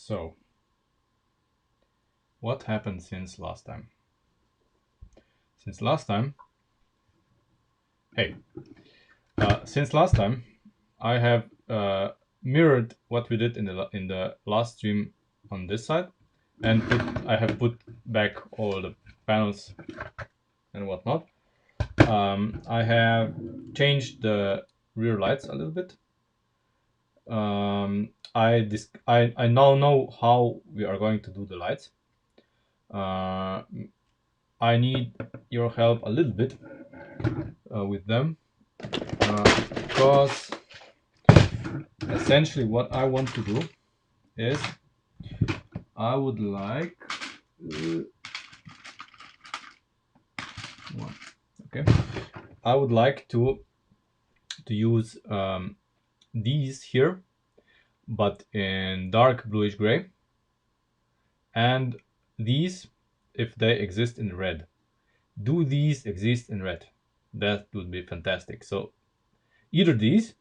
So, what happened since last time? Since last time, I have mirrored what we did in the last stream on this side, and I have put back all the panels and whatnot. I have changed the rear lights a little bit. I now know how we are going to do the lights. I need your help a little bit with them because essentially what I want to do is I would like I would like to use these here, but in dark bluish gray, and these if they exist in red. Do these exist in red? That would be fantastic. So either these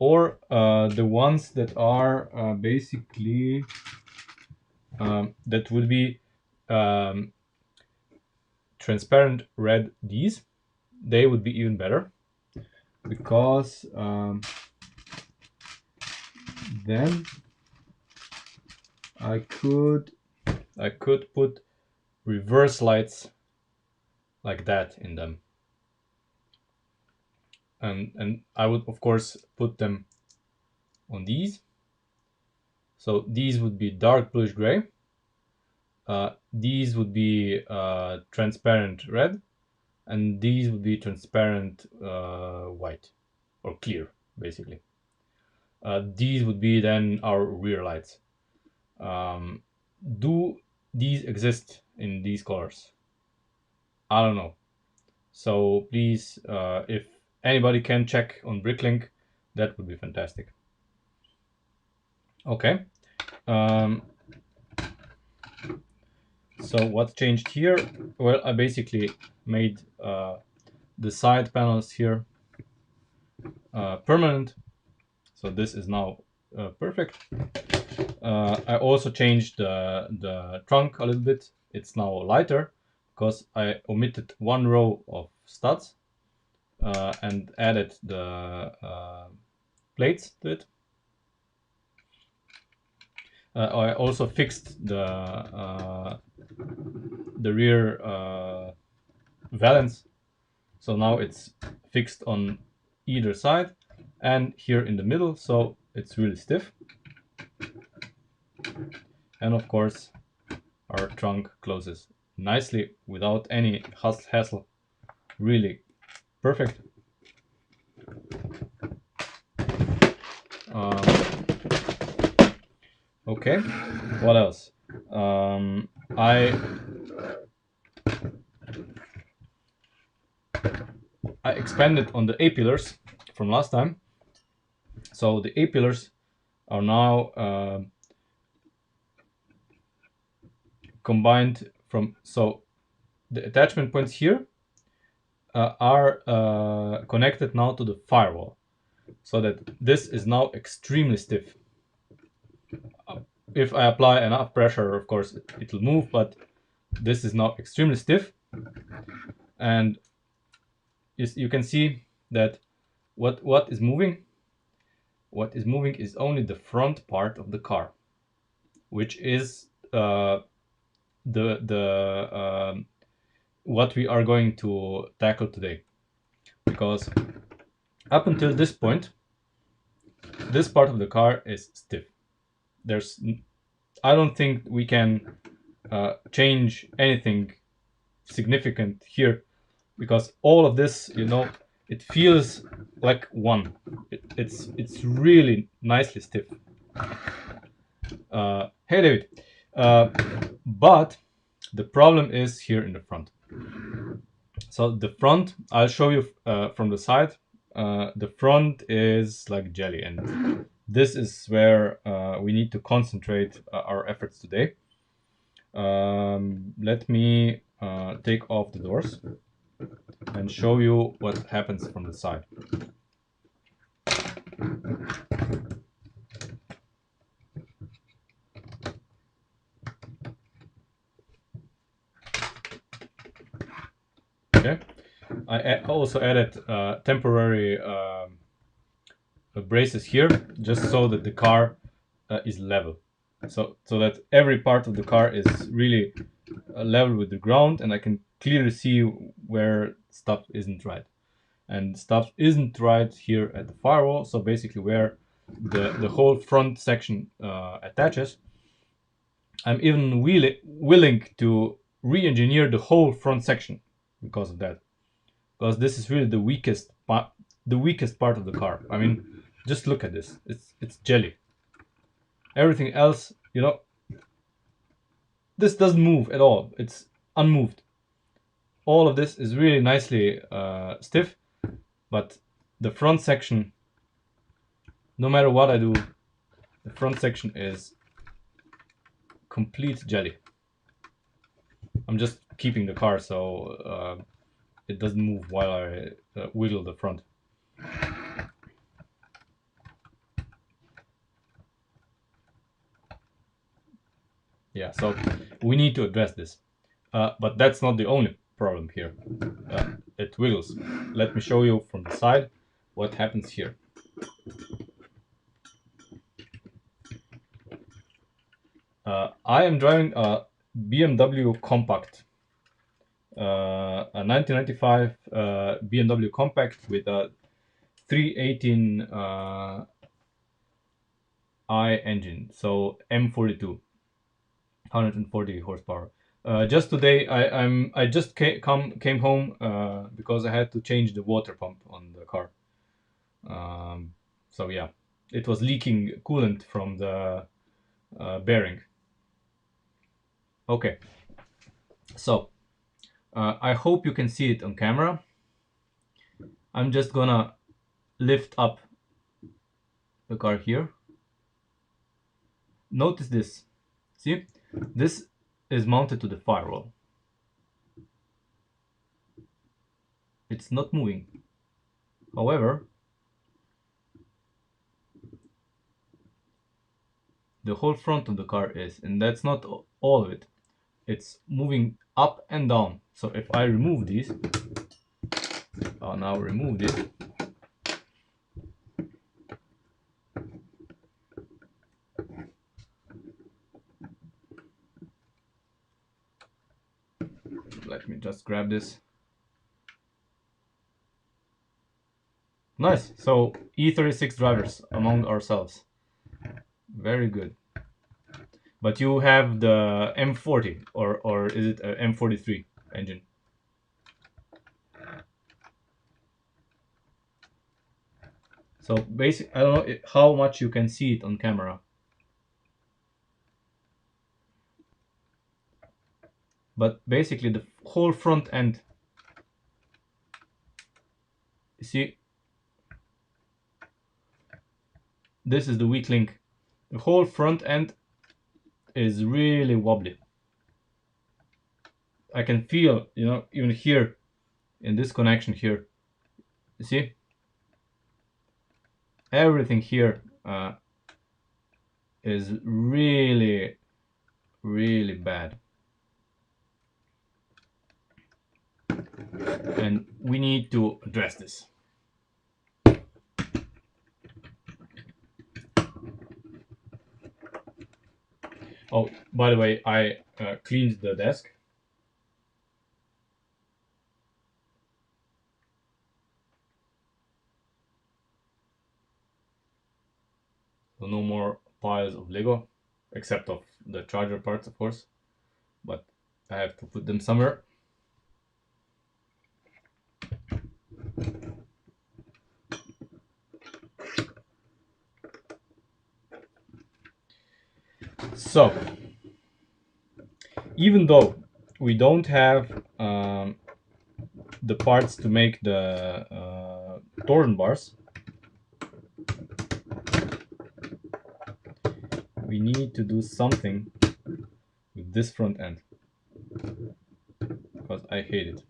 or the ones that are basically that would be transparent red. These, they would be even better, because then I could put reverse lights like that in them, and I would of course put them on these. So these would be dark bluish gray, these would be transparent red, and these would be transparent white or clear, basically. These would be then our rear lights. Do these exist in these colors? I don't know. So please, if anybody can check on Bricklink, that would be fantastic. Okay. So what changed here? Well, I basically made the side panels here permanent. So this is now perfect. I also changed the trunk a little bit. It's now lighter because I omitted one row of studs and added the plates to it. I also fixed the rear valance, so now it's fixed on either side and here in the middle, so it's really stiff. And of course our trunk closes nicely without any hassle. Really perfect. Okay, what else? I expanded on the A-pillars from last time. So the A-pillars are now combined from, so the attachment points here are connected now to the firewall, so that this is now extremely stiff. If I apply enough pressure, of course it will move, but this is now extremely stiff. And you can see that what is moving is only the front part of the car, which is what we are going to tackle today. Because up until this point, this part of the car is stiff. I don't think we can change anything significant here, because all of this, it feels like one. It's really nicely stiff. Hey David, but the problem is here in the front. So the front, I'll show you from the side. The front is like jelly, and this is where we need to concentrate our efforts today. Let me take off the doors and show you what happens from the side. I also added temporary braces here, just so that the car is level, so that every part of the car is really level with the ground, and I can clearly see where stuff isn't right. And stuff isn't right here at the firewall, so basically where the whole front section attaches. I'm even willing to re-engineer the whole front section because of that, because this is really the weakest part of the car. I mean, just look at this. It's jelly. Everything else, this doesn't move at all. It's unmoved. All of this is really nicely stiff, but the front section, no matter what I do, the front section is complete jelly. I'm just keeping the car so it doesn't move while I wiggle the front. Yeah, so we need to address this. But that's not the only problem here. It wiggles. Let me show you from the side what happens here. I am driving a BMW Compact, a 1995 BMW Compact with a 318 I engine, so M42, 140 horsepower. Just today, I just came home because I had to change the water pump on the car. So yeah, it was leaking coolant from the bearing. Okay, so I hope you can see it on camera. I'm just gonna lift up the car here. Notice this. See, this is mounted to the firewall. It's not moving. However, the whole front of the car is, and that's not all of it. It's moving up and down. So if I remove these, I'll now remove this. Let me just grab this. Nice. So E36 drivers among ourselves. Very good. But you have the M40, or is it a M43 engine? So basically, I don't know how much you can see it on camera. But basically the whole front end, you see, this is the weak link. The whole front end is really wobbly. I can feel, even here in this connection here, you see, everything here is really, really bad. And we need to address this. Oh, by the way, I cleaned the desk. So no more piles of Lego, except of the charger parts, of course. But I have to put them somewhere. So, even though we don't have the parts to make the torsion bars, we need to do something with this front end, because I hate it.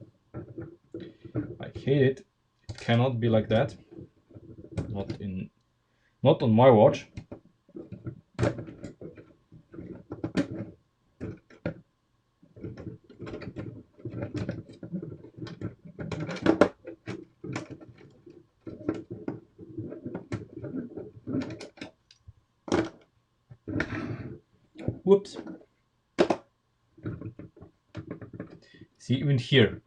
I hate it. It cannot be like that. Not on my watch. Whoops. See, even here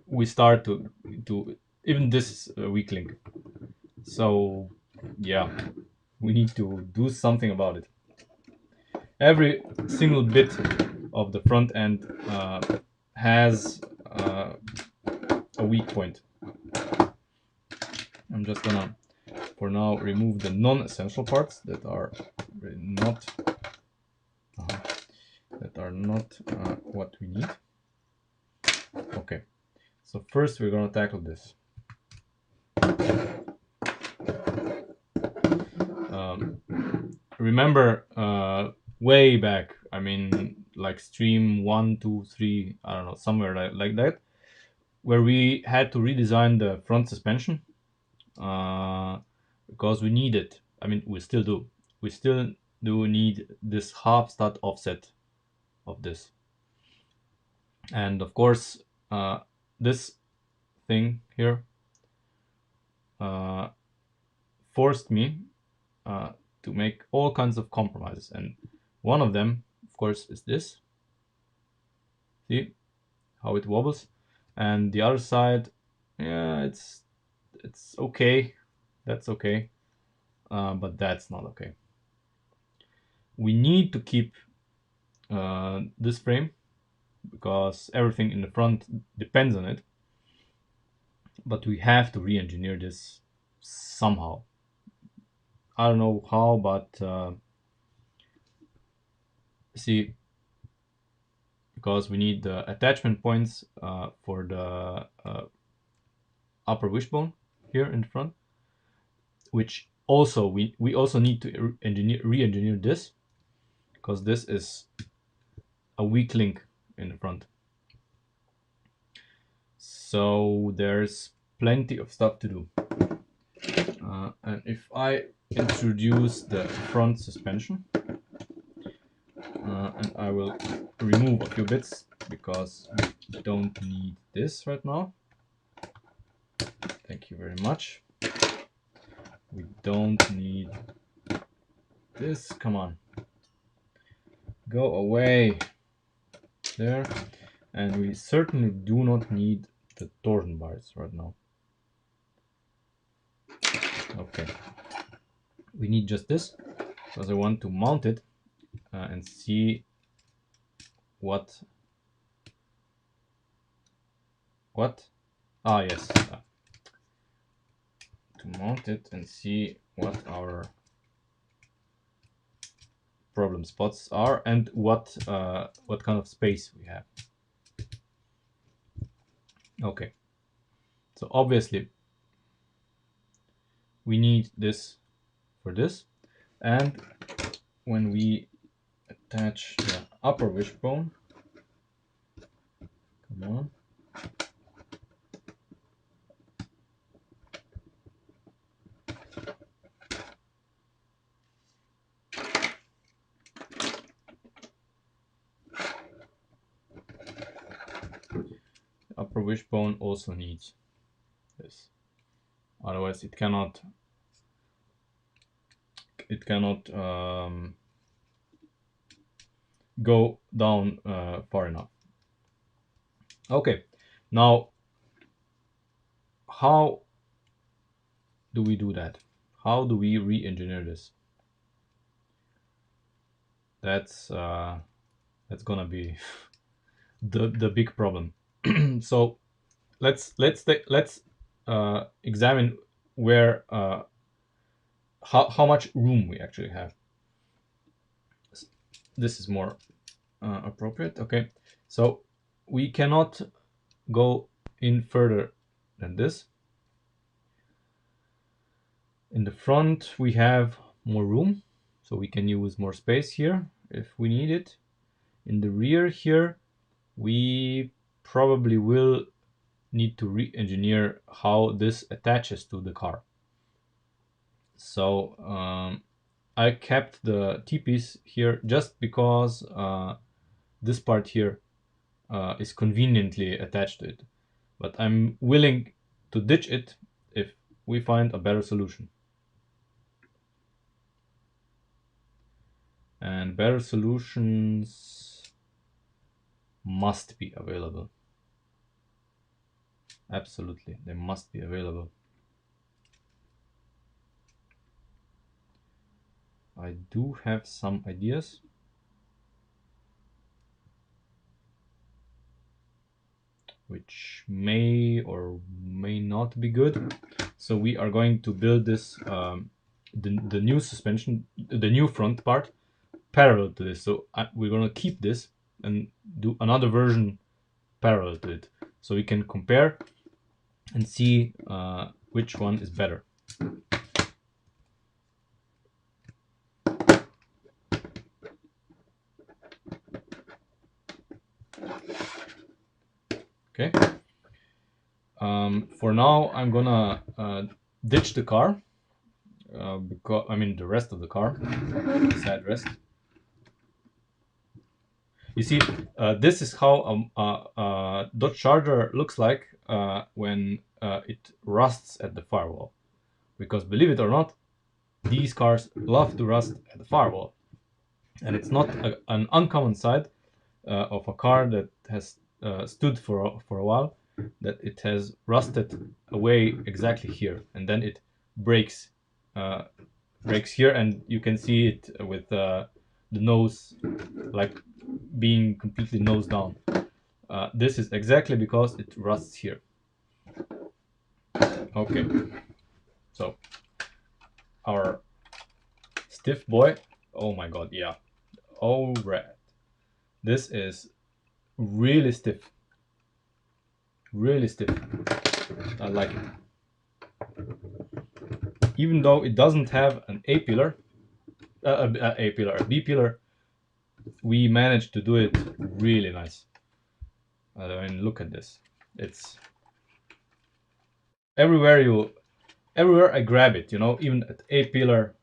we start to even this is a weak link. So yeah, we need to do something about it. Every single bit of the front end has a weak point. I'm just gonna, for now, remove the non-essential parts that are not what we need. Okay, so first we're gonna tackle this. Remember way back, I mean, like stream 1, 2, 3, I don't know, somewhere like that, where we had to redesign the front suspension because we need it. I mean, we still do. We still do need this half stud offset of this. And of course, this thing here forced me to make all kinds of compromises. And one of them, of course, is this. See how it wobbles? And the other side, yeah, it's okay. That's okay. But that's not okay. We need to keep this frame because everything in the front depends on it. But we have to re-engineer this somehow. I don't know how, but see, because we need the attachment points for the upper wishbone here in front, which also we also need to re-engineer this because this is a weak link in the front. So there's plenty of stuff to do. And if I introduce the front suspension, and I will remove a few bits because we don't need this right now. Thank you very much. We don't need this. Come on. Go away. There. And we certainly do not need the torsion bars right now. Okay. We need just this because I want to mount it and see what. Ah, yes. To mount it and see what our problem spots are and what kind of space we have. Okay, so obviously we need this for this, and when we attach the upper wishbone, come on, upper wishbone also needs this, otherwise it cannot go down far enough. Okay, now how do we do that? How do we re-engineer this? That's gonna be the big problem. So let's examine where how much room we actually have. This is more appropriate. Okay, so we cannot go in further than this. In the front we have more room, so we can use more space here if we need it. In the rear here we probably will need to re-engineer how this attaches to the car. So I kept the T-piece here just because this part here is conveniently attached to it. But I'm willing to ditch it if we find a better solution. and better solutions must be available. Absolutely, they must be available. I do have some ideas. Which may or may not be good. So we are going to build this, the new suspension, the new front part, parallel to this. So we're going to keep this and do another version parallel to it. So we can compare and see which one is better. Okay. For now, I'm gonna ditch the car, because I mean the rest of the car, the side rest. You see, this is how a Dodge Charger looks like when it rusts at the firewall. Because believe it or not, these cars love to rust at the firewall. And it's not an uncommon sight of a car that has stood for a while, that it has rusted away exactly here. And then it breaks, breaks here, and you can see it with the nose, like being completely nose down. This is exactly because it rusts here. Okay, so our stiff boy. Oh my god, yeah. Oh, right. This is really stiff. Really stiff. I like it. Even though it doesn't have an A pillar, a B pillar, we managed to do it really nice. I mean, look at this. It's everywhere I grab it, you know, even at A pillar,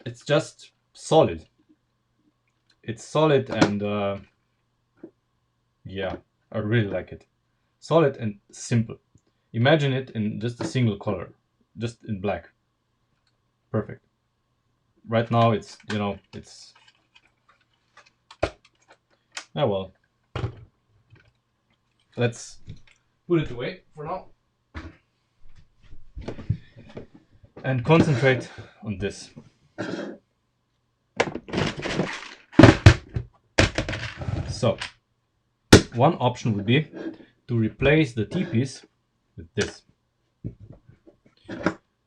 it's just solid. It's solid, and yeah, I really like it. Solid and simple. Imagine it in just a single color, just in black. Perfect. Right now it's, you know, it's, oh well. Let's put it away for now and concentrate on this. So, one option would be to replace the T-piece with this.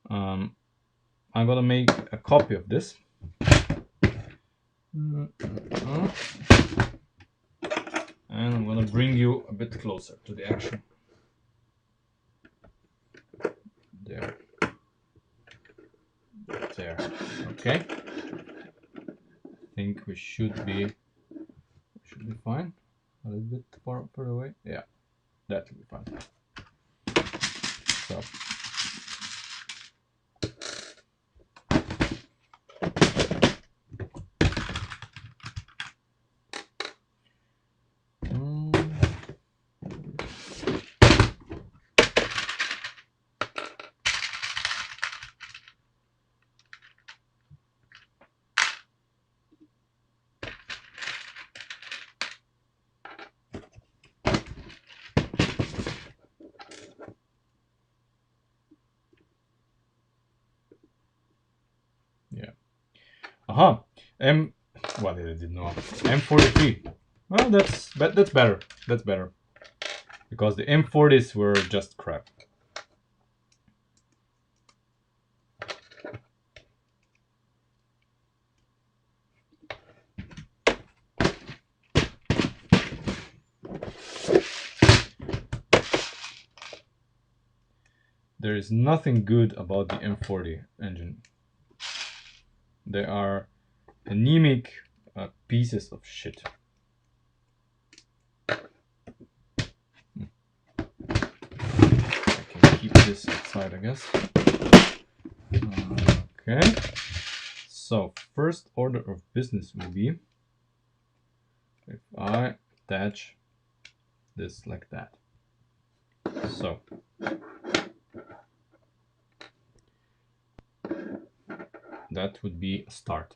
I'm gonna make a copy of this. And I'm gonna bring you a bit closer to the action. There. There. Okay. I think we should be fine. A little bit further away. Yeah, that will be fine. So. Yeah. Aha. Well, I didn't know. M43. Well, that's better. That's better. Because the M40s were just crap. There is nothing good about the M40 engine. They are anemic pieces of shit. I can keep this outside, I guess. Okay. So, first order of business will be if I attach this like that. So, that would be a start.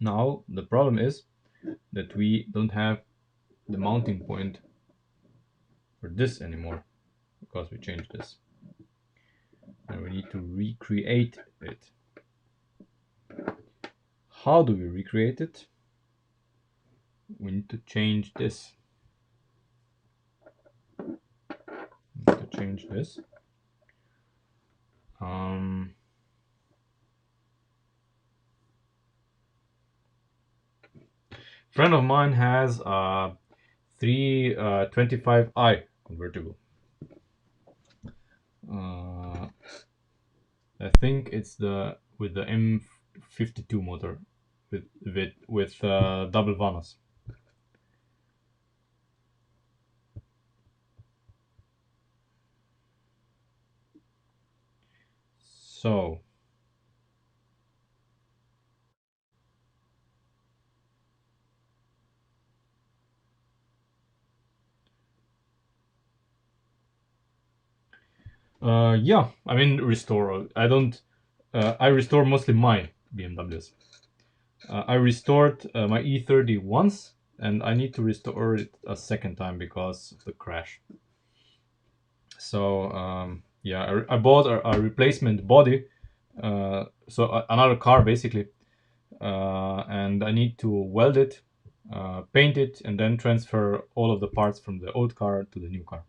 Now the problem is that we don't have the mounting point for this anymore because we changed this, and we need to recreate it. How do we recreate it? We need to change this. Friend of mine has a 325i convertible. I think it's the with the M52 motor with double vanos. So yeah, I mean restore. I don't. I restore mostly my BMWs. I restored my E30 once, and I need to restore it a second time because of the crash. So yeah, I bought a replacement body, so another car basically, and I need to weld it, paint it, and then transfer all of the parts from the old car to the new car.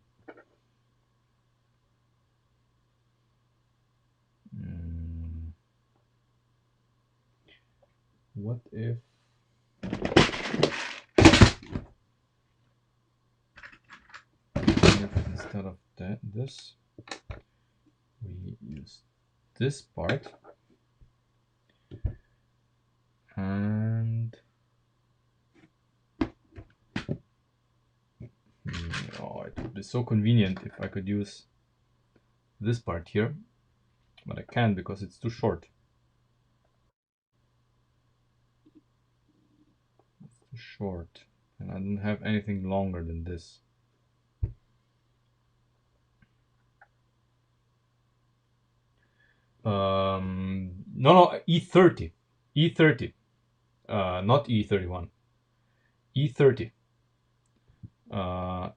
What if instead of this we use this part, and oh, it would be so convenient if I could use this part here, but I can't because it's too short. It's too short, and I don't have anything longer than this. No, E30, E30, not E31, E30. I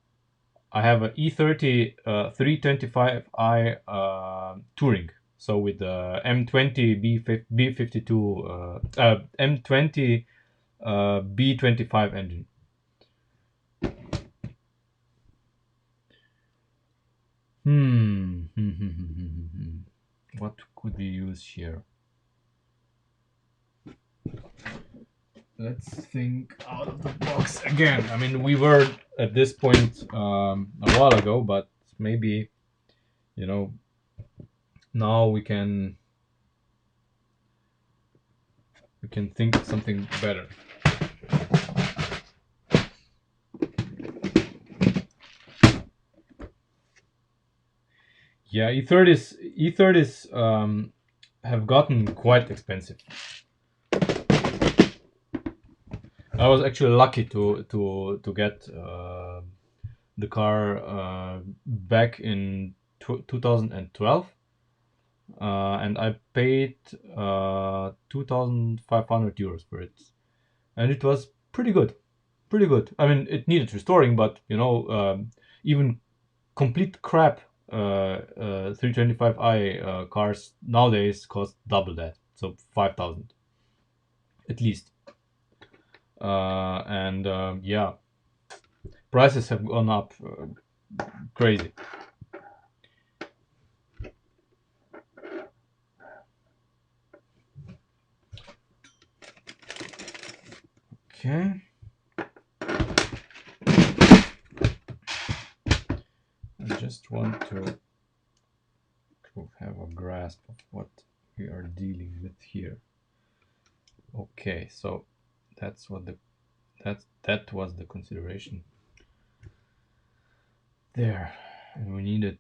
have an E30 325i Touring. So with the M20 B52 M20 B25 engine. What could we use here? Let's think out of the box again. I mean, we were at this point a while ago, but maybe, you know, now we can think of something better. Yeah, E30s have gotten quite expensive. I was actually lucky to get the car back in 2012, and I paid 2,500 euros for it, and it was pretty good, pretty good. I mean, it needed restoring, but you know, even complete crap 325i cars nowadays cost double that, so 5,000 at least. And yeah, prices have gone up crazy. Okay. I just want to have a grasp of what we are dealing with here. Okay, so that's what that was the consideration there, and we needed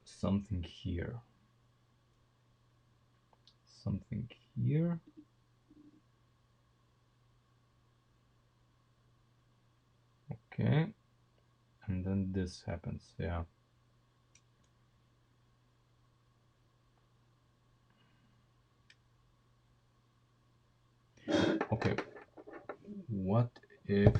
something here, something here. Okay, and then this happens. Yeah. if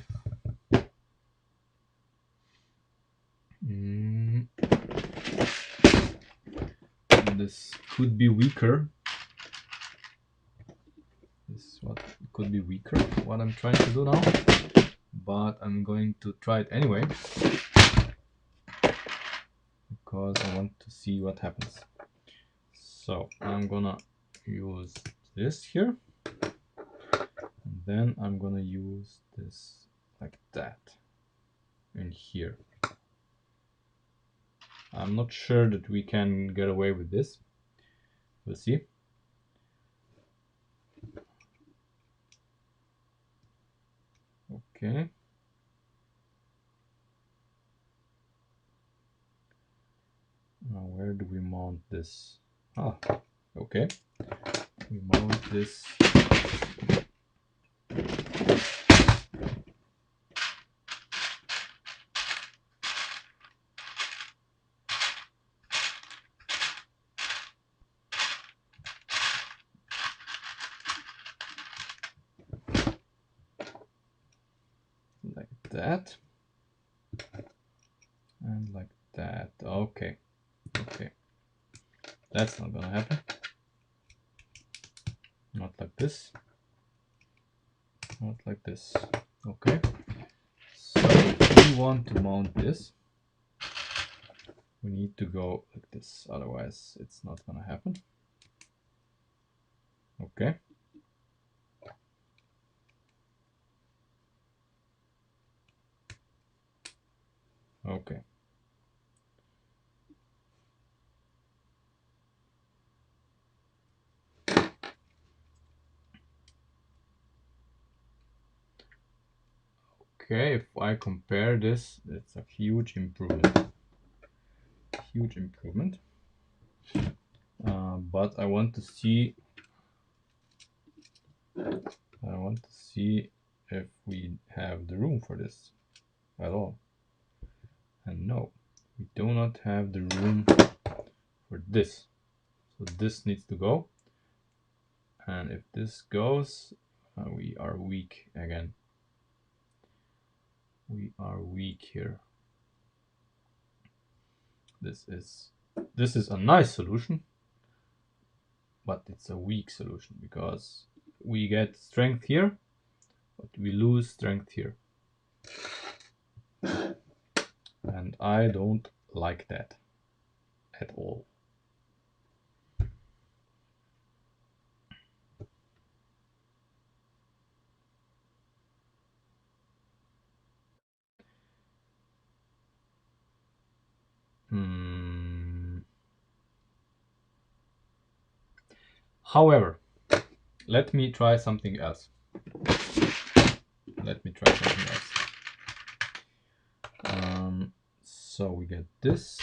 this could be weaker. This what could be weaker, what I'm trying to do now, but I'm going to try it anyway because I want to see what happens. So I'm gonna use this here, and then I'm gonna use this like that in here. I'm not sure that we can get away with this. We'll see. Okay. Now where do we mount this? Ah, okay. We mount this like that and like that. Okay, okay, that's not gonna happen. Not like this, not like this. Okay, so if we want to mount this, we need to go like this, otherwise it's not gonna happen. Okay, okay. Okay, if I compare this, it's a huge improvement. Huge improvement. But I want to see if we have the room for this at all. And no, we do not have the room for this. So this needs to go. And if this goes, we are weak again. We are weak here. This is a nice solution, but it's a weak solution because we get strength here, but we lose strength here. And I don't like that at all. However, let me try something else. So we get this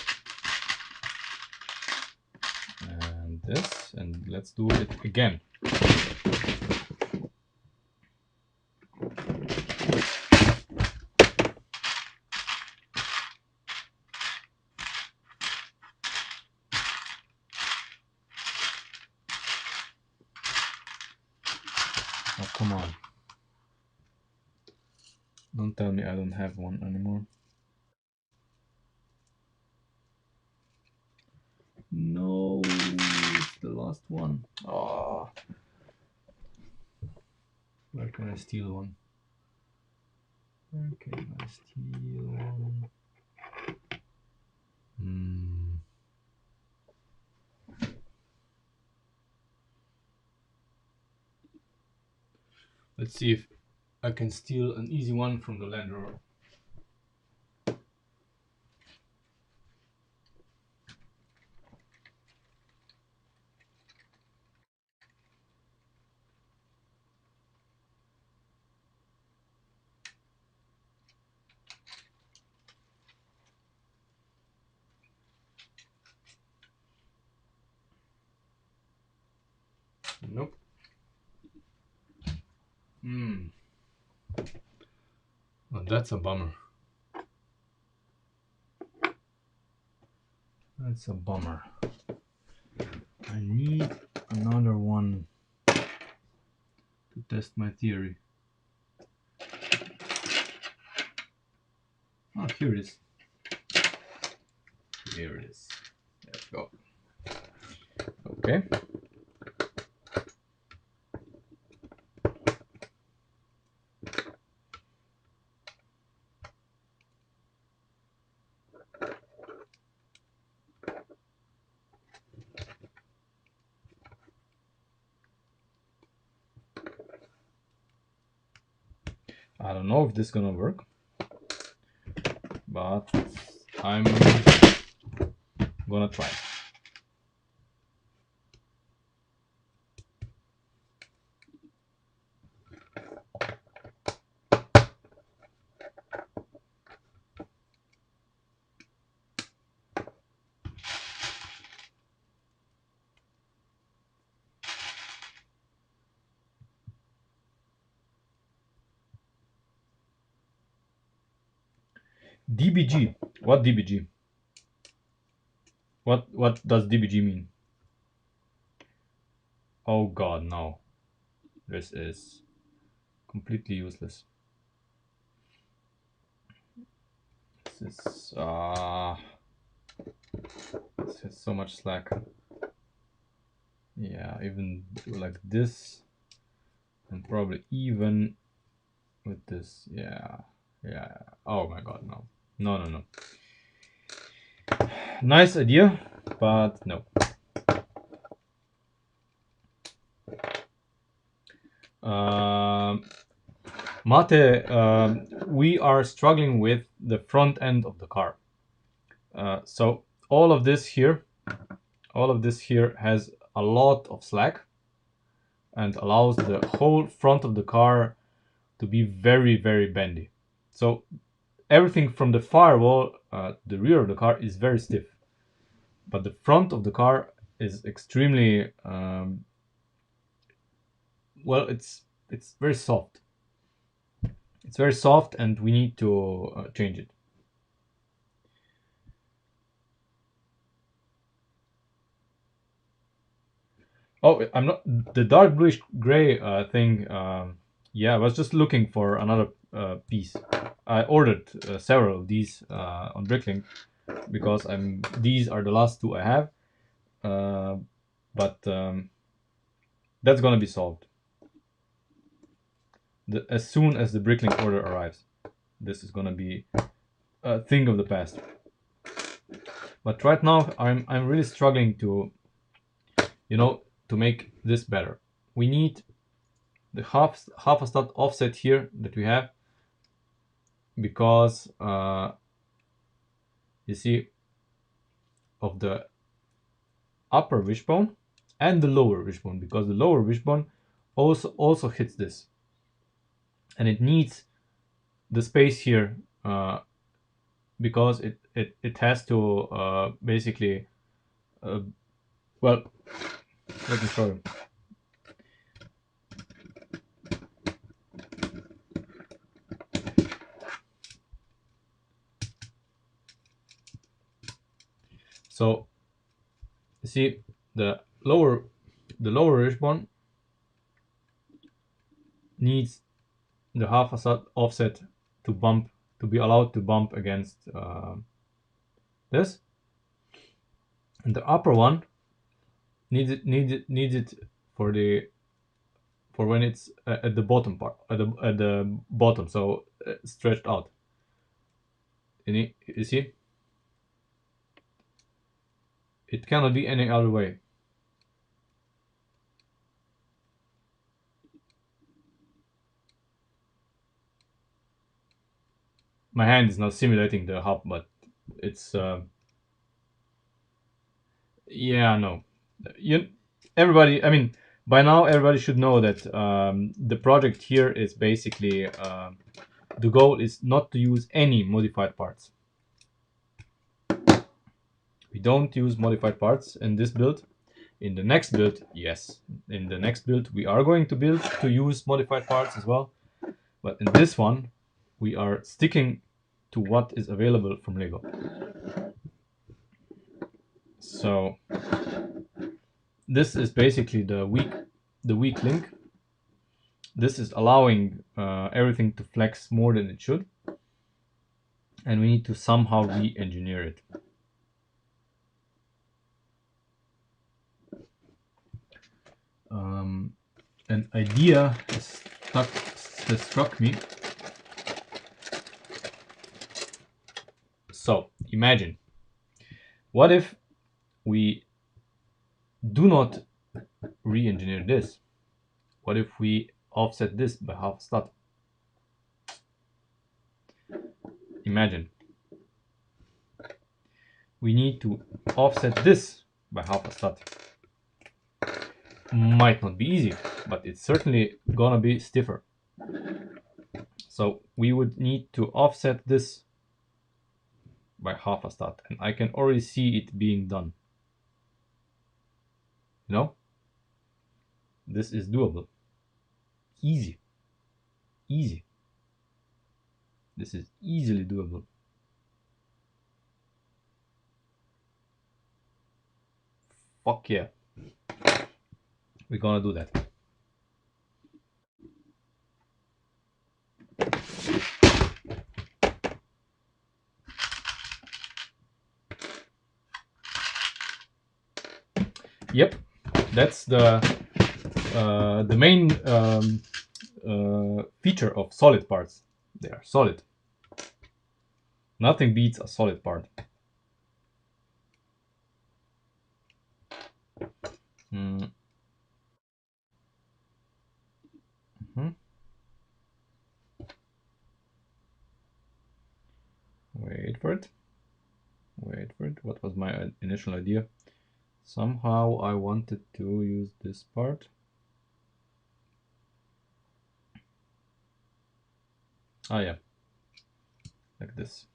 and this, and let's do it again. Oh, come on. Don't tell me I don't have one anymore. No, it's the last one. Oh. Where can I steal one? Where can I steal one? Let's see if I can steal an easy one from the Land Rover. Nope. Well, that's a bummer. That's a bummer. I need another one to test my theory. here it is. Here it is. Let's go. Okay. I don't know if this is gonna work, but I'm gonna try. DBG. What DBG? What does DBG mean? Oh god, no. This is completely useless. This is so much slack. Yeah, even like this, and probably even with this. Yeah. Oh my god, no. No. Nice idea, but no. Mate, we are struggling with the front end of the car. So all of this here has a lot of slack and allows the whole front of the car to be very, very bendy. So everything from the firewall, the rear of the car is very stiff, but the front of the car is extremely well. It's very soft. It's very soft, and we need to change it. Oh, I'm not the dark bluish gray thing. Yeah, I was just looking for another piece. I ordered several of these on Bricklink because these are the last two I have. But that's gonna be solved as soon as the Bricklink order arrives. This is gonna be a thing of the past. But right now, I'm really struggling to, to make this better. We need the half a stud offset here that we have, because you see, of the upper wishbone and the lower wishbone, because the lower wishbone also hits this, and it needs the space here because it has to basically well, let me show you. So you see, the lower wishbone needs the half a stud offset to be allowed to bump against this, and the upper one needs it for when it's at the bottom part, at the bottom, so stretched out. You see, it cannot be any other way. My hand is not simulating the hub, but it's yeah, no. Everybody, I mean, by now everybody should know that the project here is basically the goal is not to use any modified parts. We don't use modified parts in this build. In the next build, yes. In the next build, we are going to use modified parts as well. But in this one, we are sticking to what is available from Lego. So this is basically the weak link. This is allowing everything to flex more than it should. and we need to somehow re-engineer it. An idea has struck me. So imagine, what if we do not re-engineer this? What if we offset this by half a stat? Imagine. We need to offset this by half a stat. Might not be easy, but it's certainly gonna be stiffer. So we would need to offset this by half a stat, and I can already see it being done. You know? This is doable. Easy. Easy. This is easily doable. Fuck yeah. We're gonna do that. Yep, that's the main feature of solid parts. They are solid. Nothing beats a solid part. Mm. Mhm. Wait for it. Wait for it. What was my initial idea? Somehow I wanted to use this part. Ah, yeah. Like this.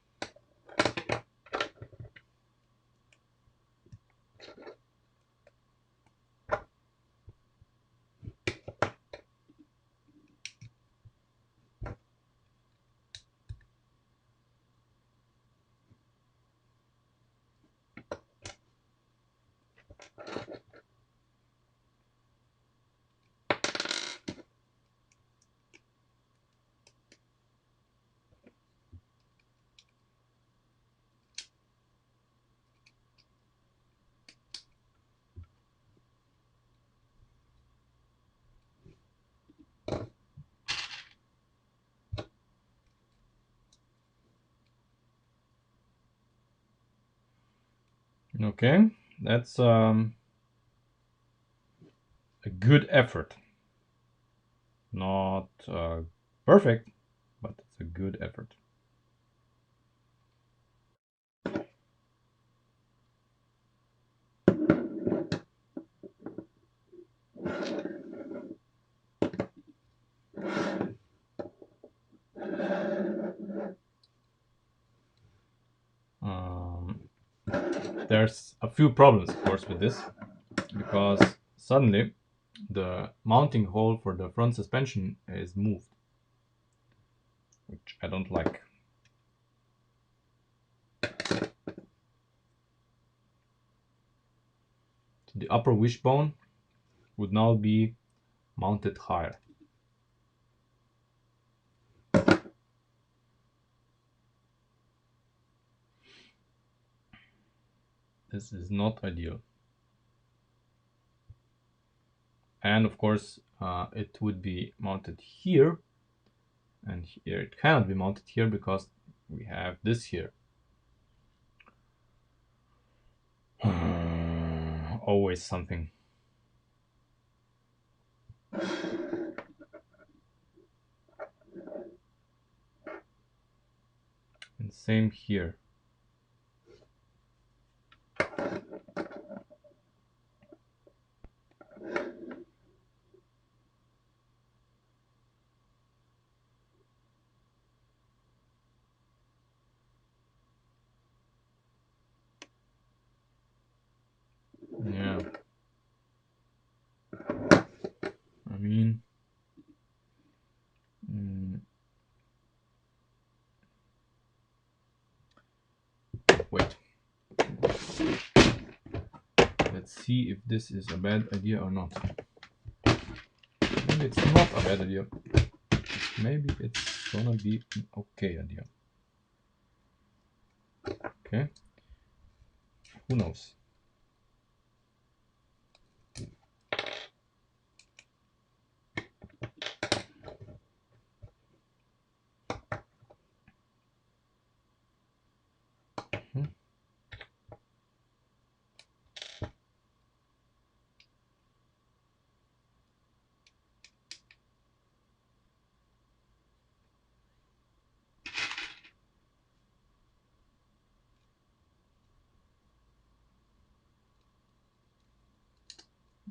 Okay, that's a good effort. Not perfect, but it's a good effort. There's a few problems, of course, with this, because suddenly the mounting hole for the front suspension is moved, which I don't like. So the upper wishbone would now be mounted higher. This is not ideal. And of course, it would be mounted here, and here it cannot be mounted here because we have this here. Always something. And same here. Yeah. I mean, wait. Let's see if this is a bad idea or not. Maybe it's not a bad idea. Maybe it's gonna be an okay idea. Okay, who knows? Hmm.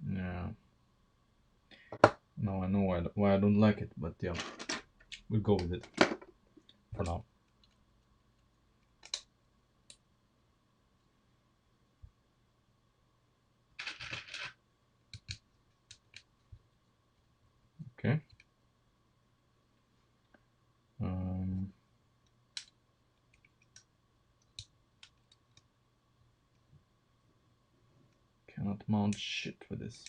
Yeah. Now I know why I don't like it, but yeah, we'll go with it for now. Okay. Um, cannot mount shit for this.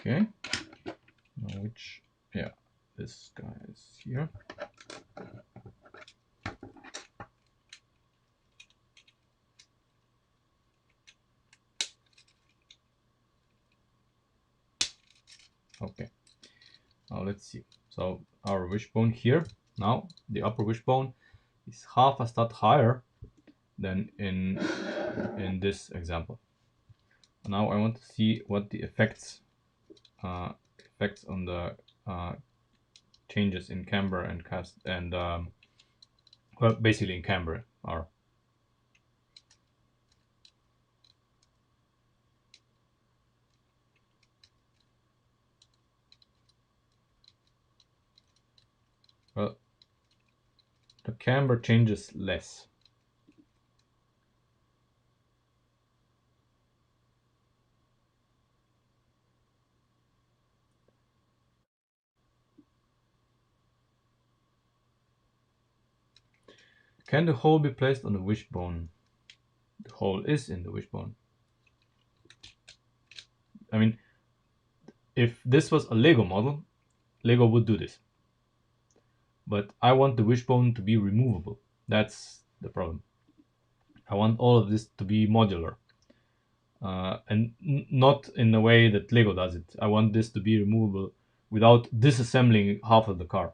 Okay. Now which, yeah, this guy is here. Okay. Now let's see. So our wishbone here, now the upper wishbone is half a stud higher than in this example. Now I want to see what the effects on the changes in camber and cast and well, basically in camber are. Well, the camber changes less. Can the hole be placed on the wishbone? The hole is in the wishbone. I mean, if this was a Lego model, Lego would do this. But I want the wishbone to be removable. That's the problem. I want all of this to be modular. And not in the way that Lego does it. I want this to be removable without disassembling half of the car.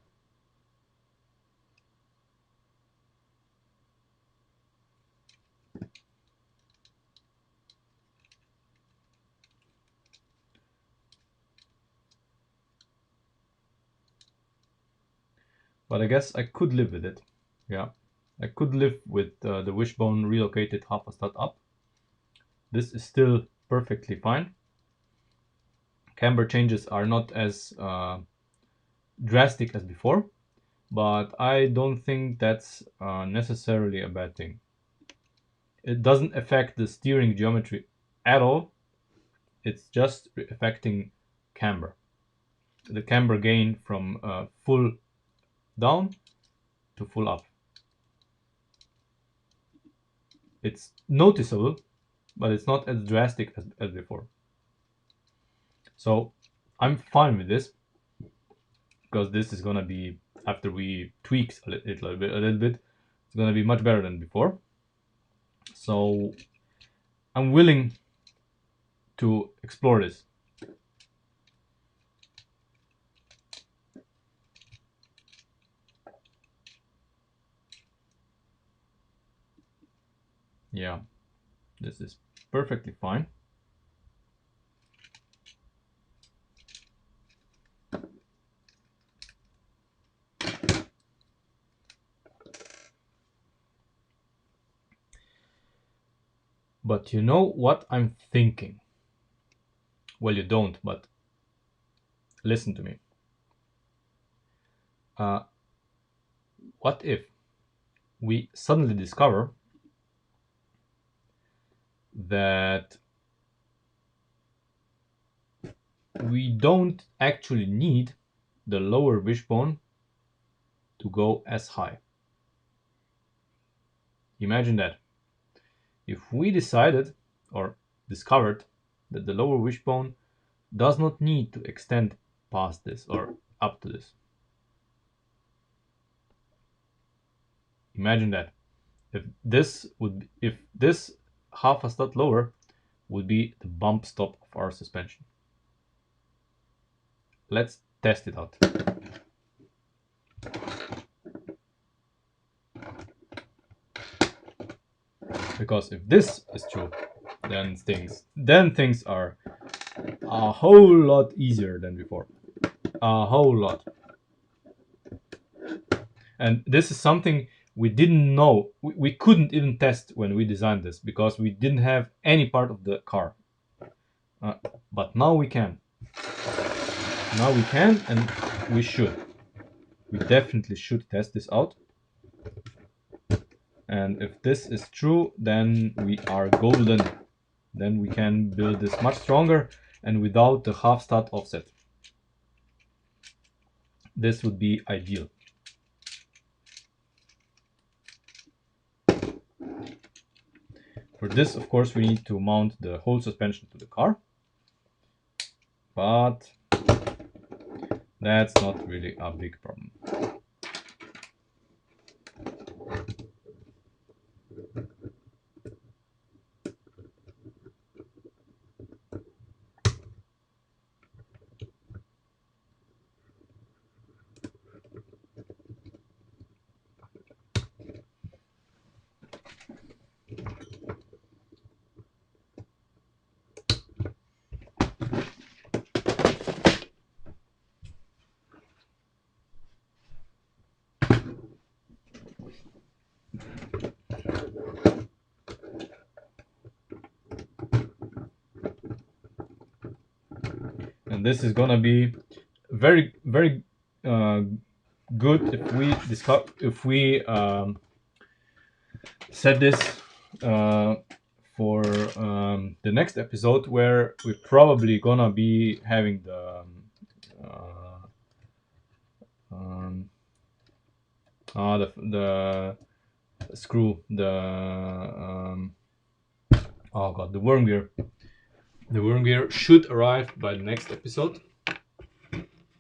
But I guess I could live with it. Yeah, I could live with the wishbone relocated half a stud up. This is still perfectly fine. Camber changes are not as drastic as before, but I don't think that's necessarily a bad thing. It doesn't affect the steering geometry at all. It's just affecting camber. The camber gain from full down to full up. It's noticeable, but it's not as drastic as before. So I'm fine with this because this is gonna be, after we tweak a little bit, it's gonna be much better than before. So I'm willing to explore this. Yeah, this is perfectly fine. But you know what I'm thinking? Well, you don't, but listen to me. What if we suddenly discover that we don't actually need the lower wishbone to go as high? Imagine that. If we decided or discovered that the lower wishbone does not need to extend past this or up to this. Imagine that. If this half a stud lower would be the bump stop of our suspension. Let's test it out. Because if this is true, then things are a whole lot easier than before. A whole lot. And this is something we didn't know. We couldn't even test when we designed this because we didn't have any part of the car. But now we can. Now we can, and we should. We definitely should test this out. And if this is true, then we are golden. Then we can build this much stronger and without the half stud offset. This would be ideal. For this, of course, we need to mount the whole suspension to the car. But that's not really a big problem. And this is gonna be very, very good if we set this for the next episode, where we're probably gonna be having the screw, oh god, the worm gear. The worm gear should arrive by the next episode,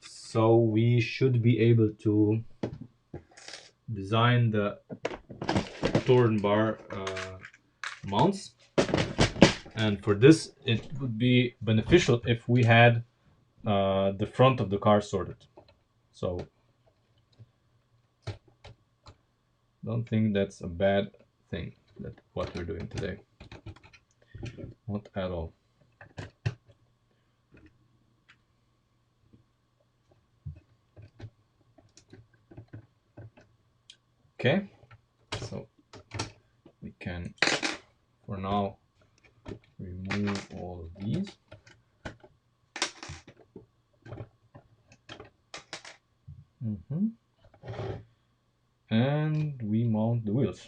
so we should be able to design the torn bar mounts. And for this, it would be beneficial if we had the front of the car sorted. So don't think that's a bad thing, that what we're doing today. Not at all. Okay, so we can, for now, remove all of these. And we mount the wheels.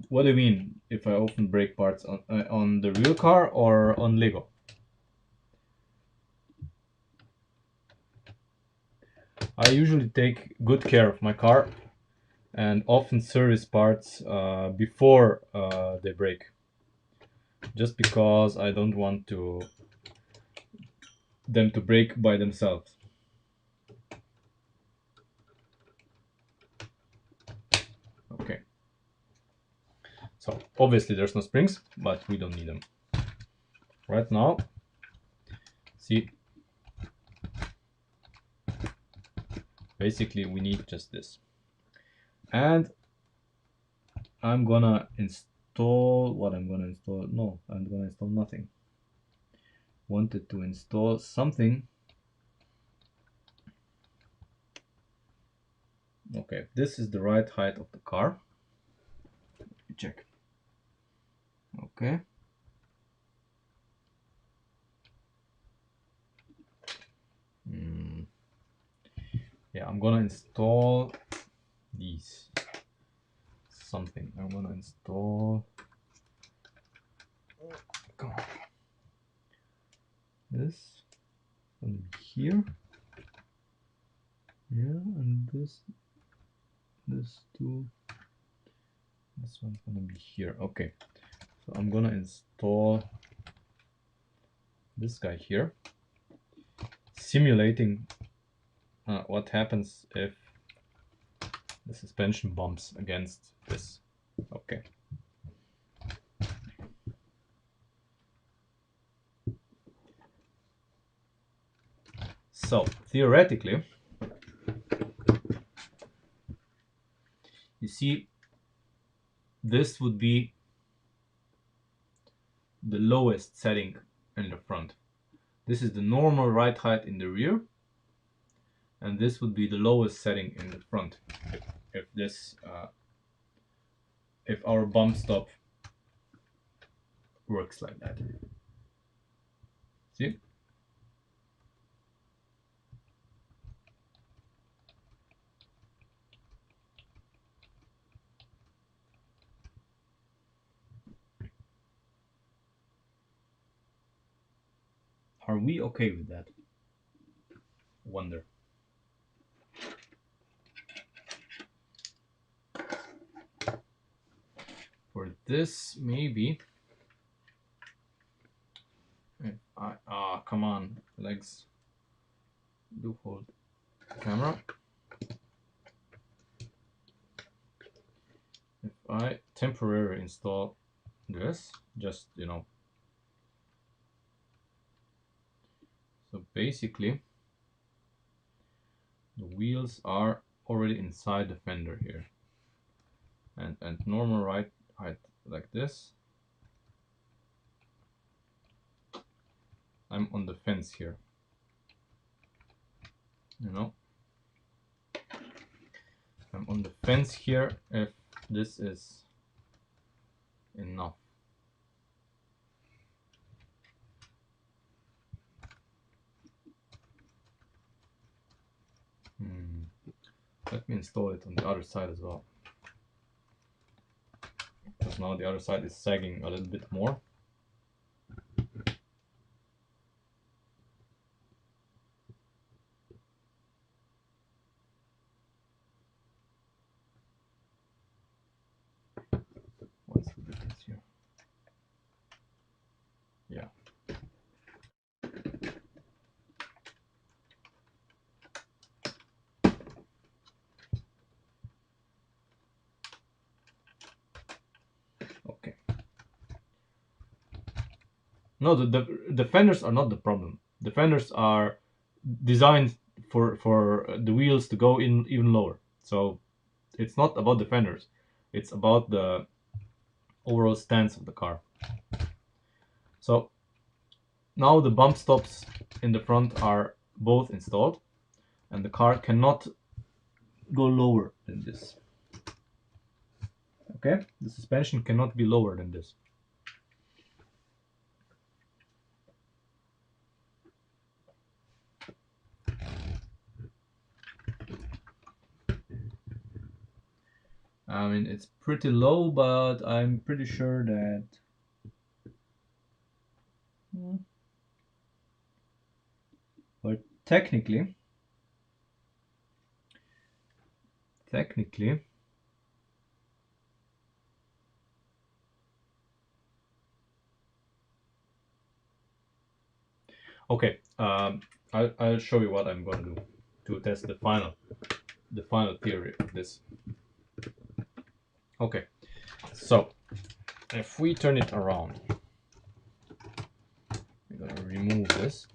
What do you mean if I open brake parts on the real car or on Lego? I usually take good care of my car and often service parts before they break, just because I don't want them to break by themselves. Okay. So obviously there's no springs, but we don't need them right now. See, basically we need just this. And I'm gonna install what I'm gonna install. No, I'm gonna install nothing. Wanted to install something. Okay, this is the right height of the car. check. Okay. Yeah, I'm gonna install these. Something. I'm gonna install. Come on. This and here. Yeah, and this too. This one's gonna be here. Okay. So I'm gonna install this guy here, simulating what happens if the suspension bumps against this. Okay. So theoretically, you see, this would be the lowest setting in the front. This is the normal ride height in the rear, and this would be the lowest setting in the front. If this, if our bump stop works like that. See? Are we okay with that? Wonder. For this, maybe. If I come on, legs. Do hold camera. If I temporarily install this, just so basically the wheels are already inside the fender here, and normal ride height like this. I'm on the fence here, I'm on the fence here if this is enough. Let me install it on the other side as well, because now the other side is sagging a little bit more. What's the difference here? Yeah. Okay. No, the fenders are not the problem. The fenders are designed for the wheels to go in even lower. So it's not about the fenders. It's about the overall stance of the car. So now the bump stops in the front are both installed, and the car cannot go lower than this. Okay, the suspension cannot be lower than this. I mean, it's pretty low, but I'm pretty sure that but technically okay, I'll show you what I'm going to do to test the final theory of this. Okay, so if we turn it around, we're gonna remove this,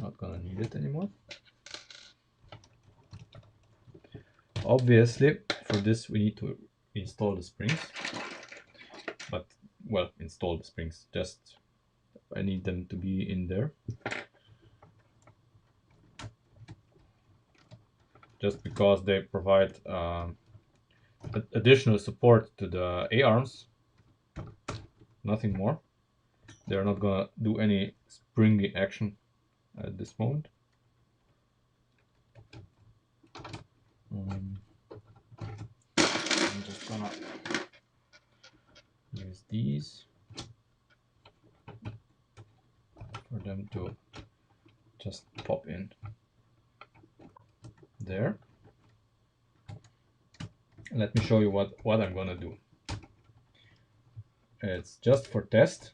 not gonna need it anymore. Obviously for this we need to install the springs, but well, install the springs, just I need them to be in there, just because they provide additional support to the A-arms, nothing more. They're not gonna do any springy action at this moment. I'm just gonna use these for them to just pop in there. Let me show you what I'm gonna do. It's just for test,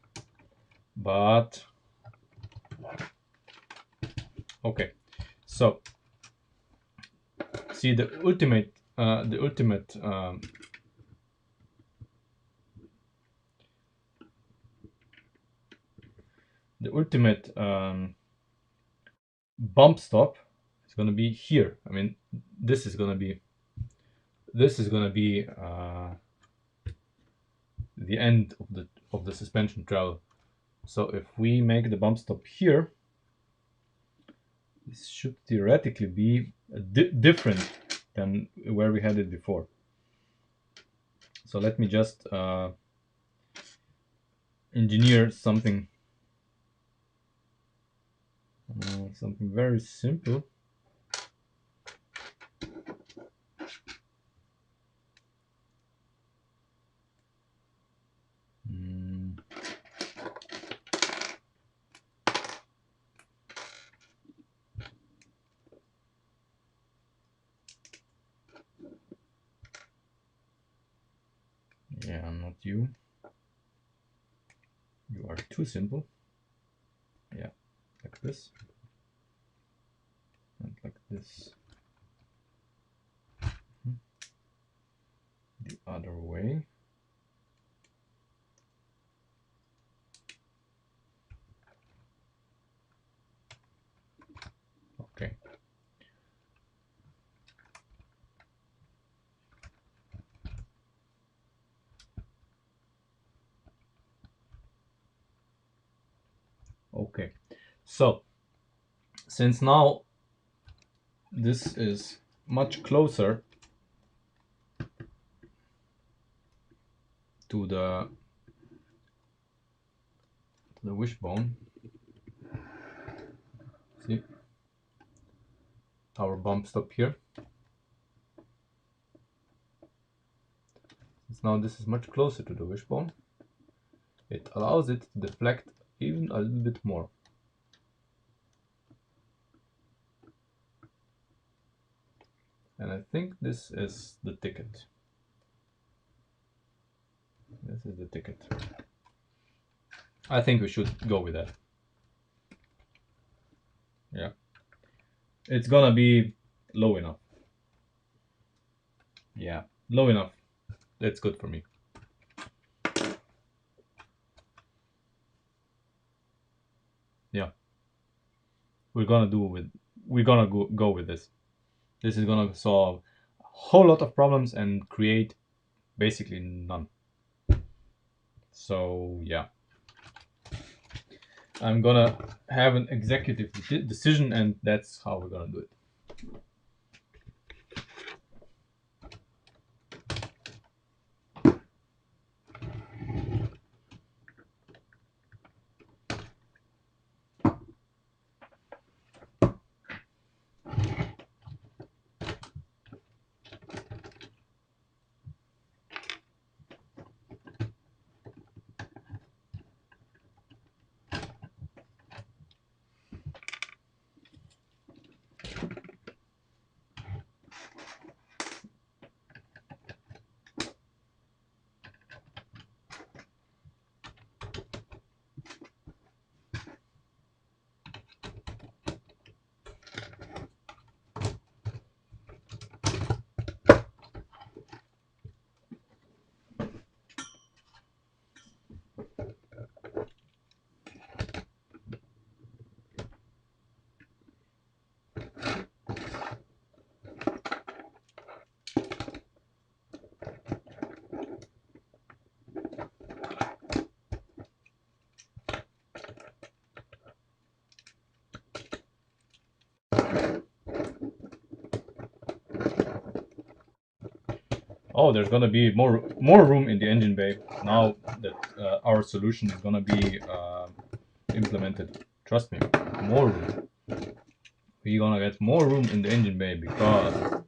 but okay. So see the ultimate bump stop is going to be here. I mean, this is going to be the end of the suspension travel. So if we make the bump stop here, this should theoretically be different than where we had it before. So let me just engineer something very simple. Yeah, not you. You are too simple. Yeah, like this. And like this. The other way. Okay. Okay. So since now this is much closer to the wishbone, see our bump stop here. Since now this is much closer to the wishbone, it allows it to deflect even a little bit more. And I think this is the ticket. This is the ticket. I think we should go with that. Yeah. It's gonna be low enough. Yeah, low enough. That's good for me. Yeah. We're gonna go with this. This is gonna solve a whole lot of problems and create basically none. So yeah, I'm gonna have an executive decision, and that's how we're gonna do it. Oh, there's gonna be more room in the engine bay now that our solution is gonna be implemented. Trust me, more room. We're gonna get more room in the engine bay because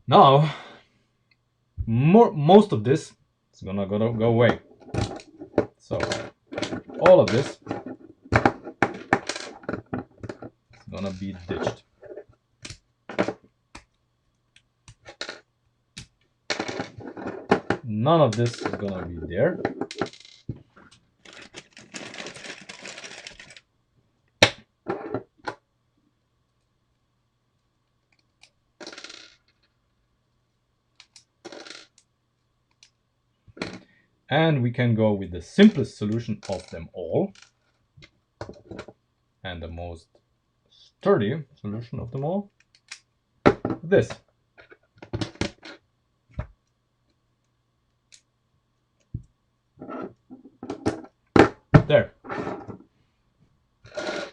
now most of this is gonna go away. So all of this is gonna be ditched. None of this is gonna be there. And we can go with the simplest solution of them all and the most sturdy solution of them all. This. There.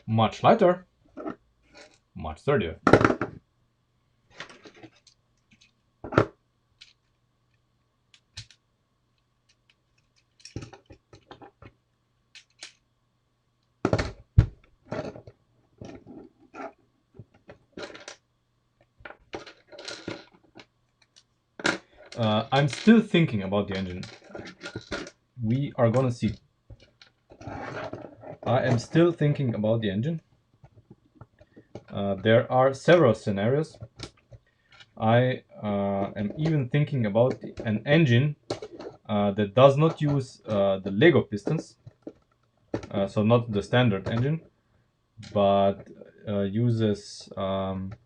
Much lighter, much sturdier. I'm still thinking about the engine. We are gonna see. I am still thinking about the engine. There are several scenarios. I am even thinking about an engine that does not use the Lego pistons, so not the standard engine, but uses kind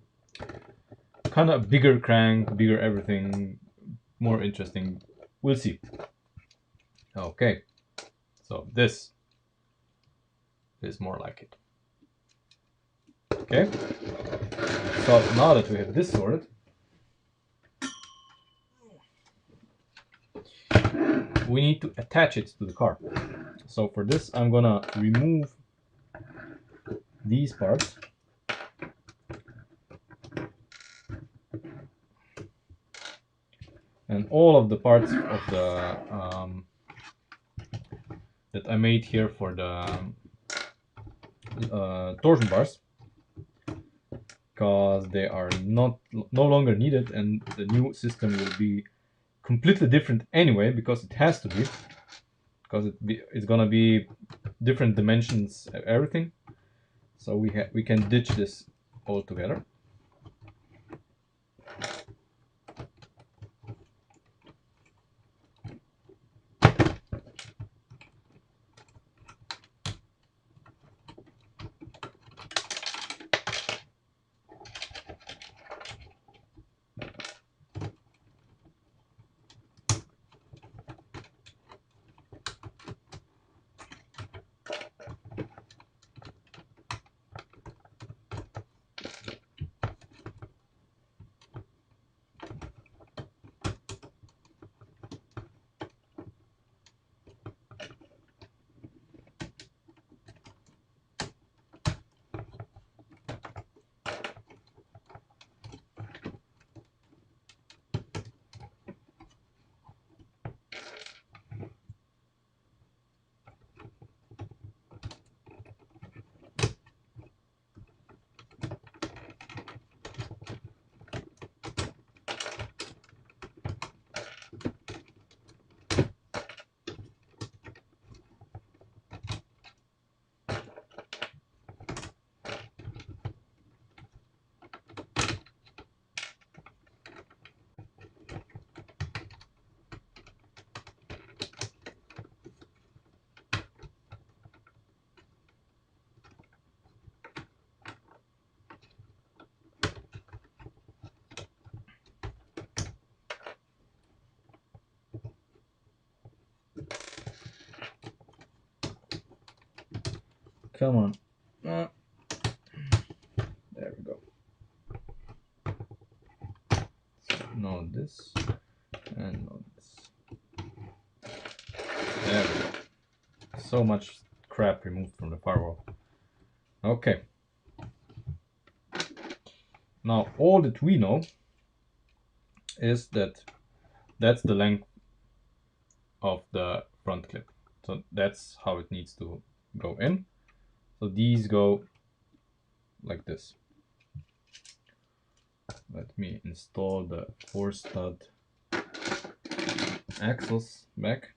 of bigger crank, bigger everything, more interesting. We'll see. Okay, so this is more like it. Okay, so now that we have this sorted, we need to attach it to the car. So for this, I'm gonna remove these parts. And all of the parts of the that I made here for the torsion bars, because they are no longer needed, and the new system will be completely different anyway, because it has to be, because it's gonna be different dimensions, everything. So we can ditch this altogether. Come on. There we go. So now this and now this. There we go. So much crap removed from the firewall. Okay. Now all that we know is that That's the length of the front clip. So that's how it needs to go in. So these go like this. Let me install the 4-stud axles back.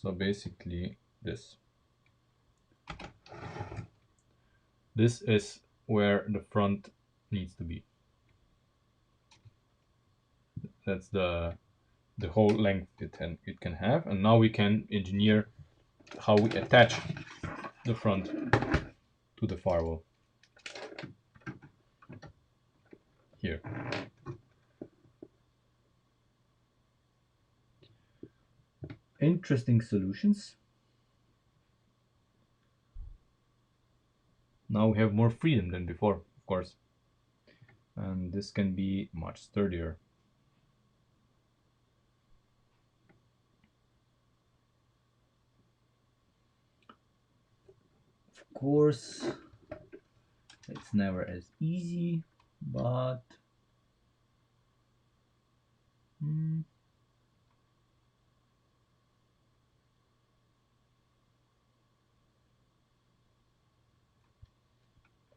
So basically this is where the front needs to be. That's the whole length it can have. And now we can engineer how we attach the front to the firewall here. Interesting solutions. Now we have more freedom than before, of course. And this can be much sturdier. Of course, it's never as easy, but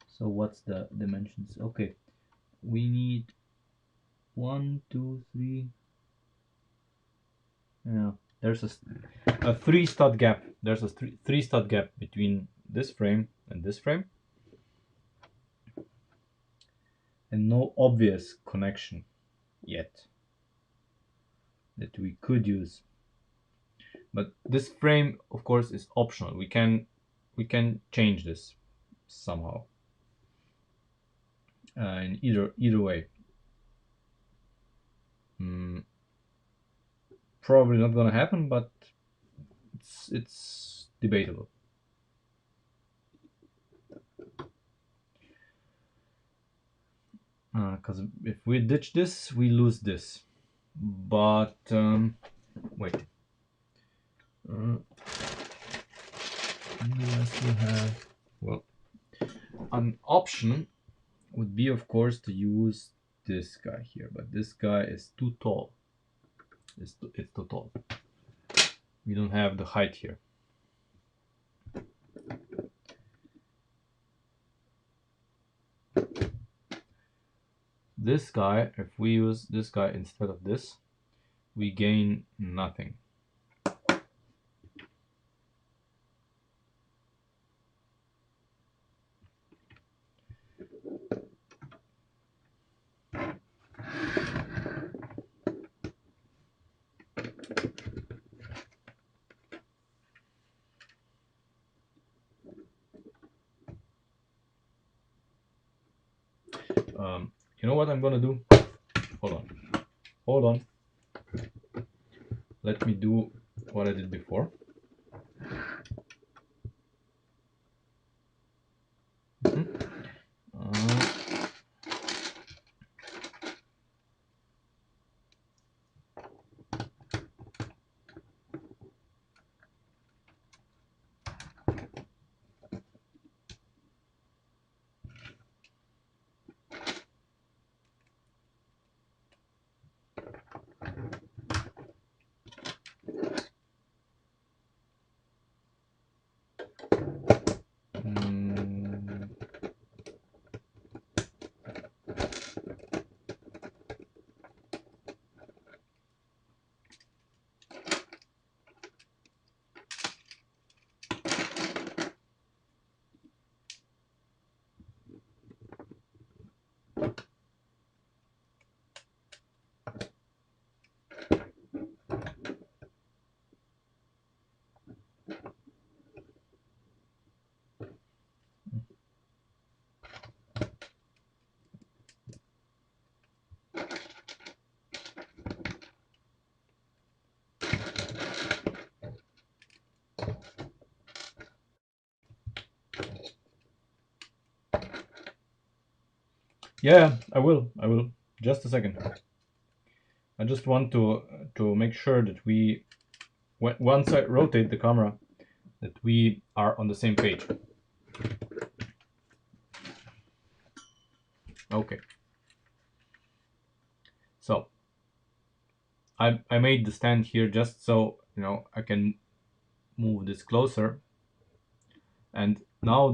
so what's the dimensions? Okay, we need 1, 2, 3. Yeah, there's a 3-stud gap. There's a 3-stud gap between this frame and this frame, and no obvious connection yet that we could use. But this frame, of course, is optional. We can change this somehow. In either way. Probably not gonna happen, but it's debatable. Because if we ditch this, we lose this. But wait. I still have, well, an option would be, of course, to use this guy here, but this guy is too tall. It's too tall. We don't have the height here. This guy, if we use this guy instead of this, we gain nothing. You know what I'm gonna do? Hold on. Let me do what I did before. Yeah, I will. Just a second. I just want to make sure that we, once I rotate the camera, that we are on the same page. Okay. So I made the stand here just so I can move this closer, and now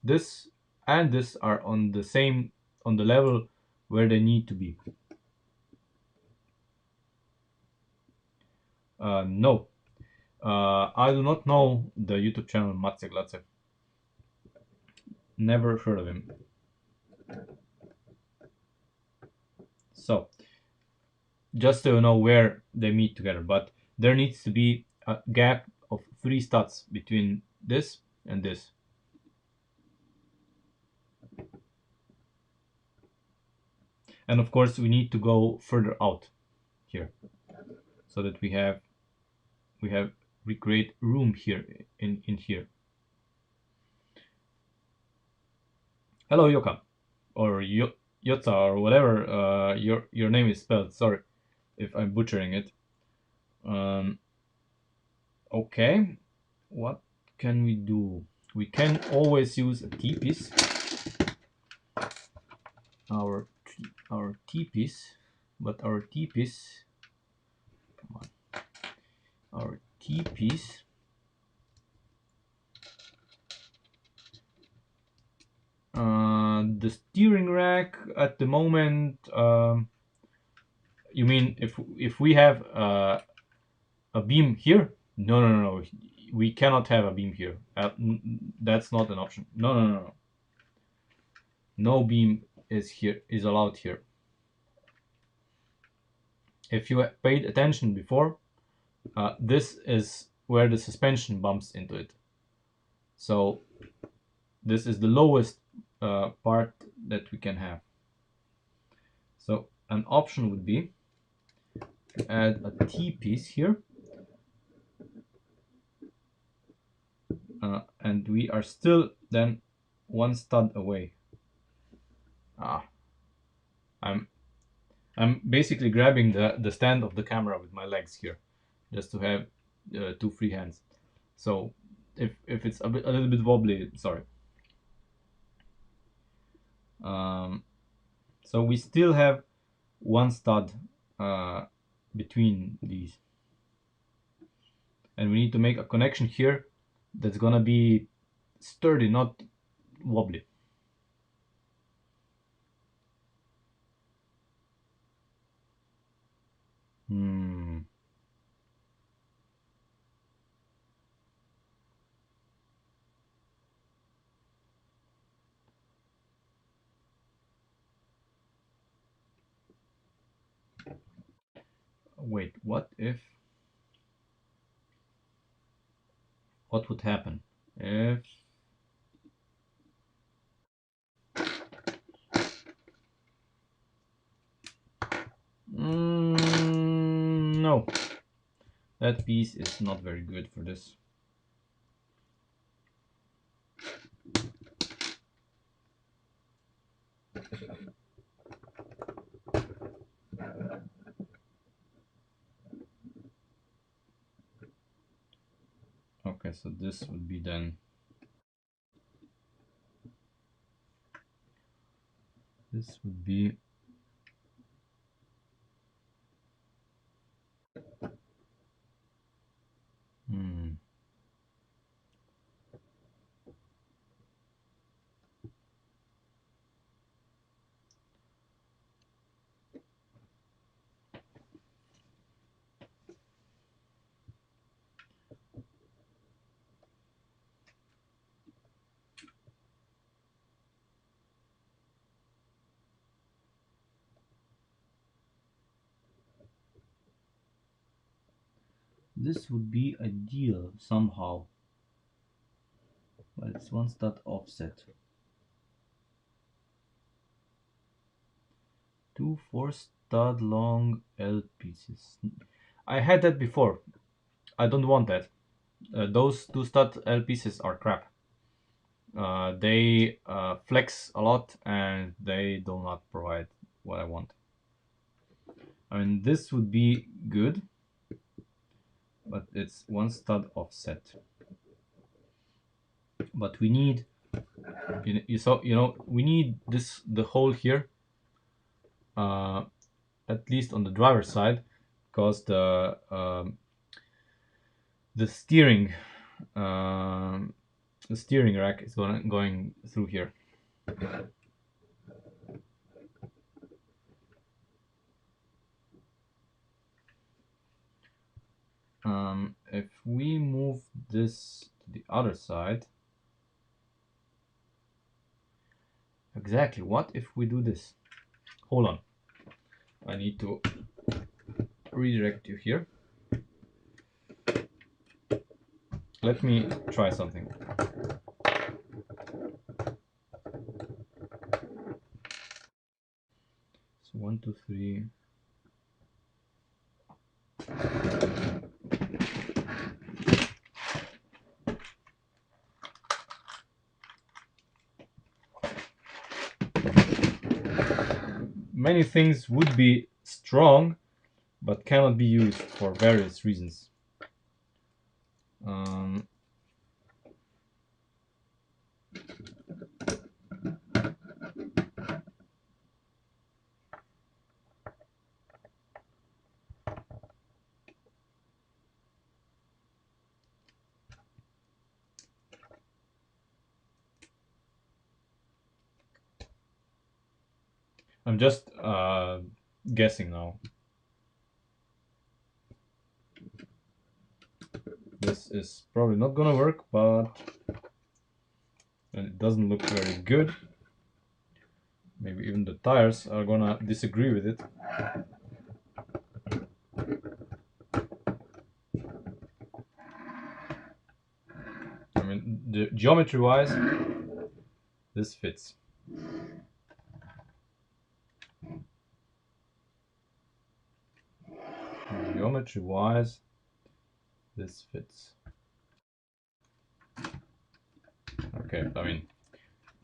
this and this are on the level where they need to be. No, I do not know the YouTube channel Matze Glatze. Never heard of him. So just so you know where they meet together, but there needs to be a gap of 3 studs between this and this. And of course we need to go further out here so that we create room here in here. Hello Yoka, or Yotza, or whatever your name is spelled. Sorry if I'm butchering it. Okay, what can we do? We can always use a T-piece. Our T-piece, but our T-piece, come on, our T-piece the steering rack at the moment. You mean if we have a beam here? No. We cannot have a beam here. That's not an option. No. No beam is allowed here. If you paid attention before, this is where the suspension bumps into it. So this is the lowest part that we can have. So an option would be to add a T-piece here. And we are still then 1 stud away. I'm basically grabbing the stand of the camera with my legs here, just to have 2 free hands. So if it's a little bit wobbly, sorry. So we still have 1 stud between these, and we need to make a connection here that's gonna be sturdy, not wobbly. Wait, what would happen if no, that piece is not very good for this. Okay, so this would be then this would be this would be ideal somehow, but it's 1 stud offset. 2 4 stud long L pieces. I had that before. I don't want that. Those 2 stud L pieces are crap. They flex a lot and they do not provide what I want. I mean, this would be good, but it's 1 stud offset. But we need, we need the hole here at least on the driver's side, because the steering rack is going through here. If we move this to the other side, exactly, what if we do this? Hold on, I need to redirect you here. Let me try something. So 1, 2, 3. Many things would be strong, but cannot be used for various reasons. I'm just guessing now. This is probably not gonna work, but it doesn't look very good. Maybe even the tires are gonna disagree with it. I mean, the geometry wise, this fits. Geometry wise, this fits. Okay, I mean,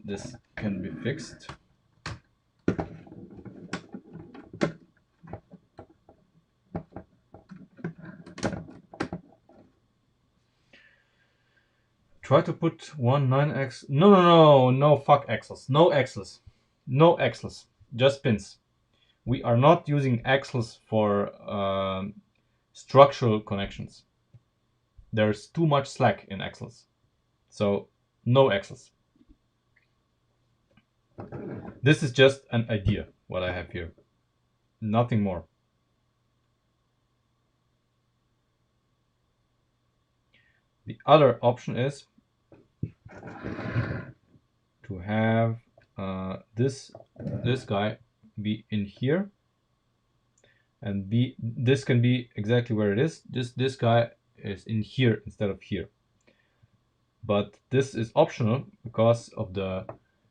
this can be fixed. Try to put 9x. No, fuck axles. No axles. No axles. Just pins. We are not using axles for structural connections. There's too much slack in axles. So, no axles. This is just an idea, what I have here. Nothing more. The other option is to have this guy be in here, and this can be exactly where it is. This guy is in here instead of here. But this is optional because of the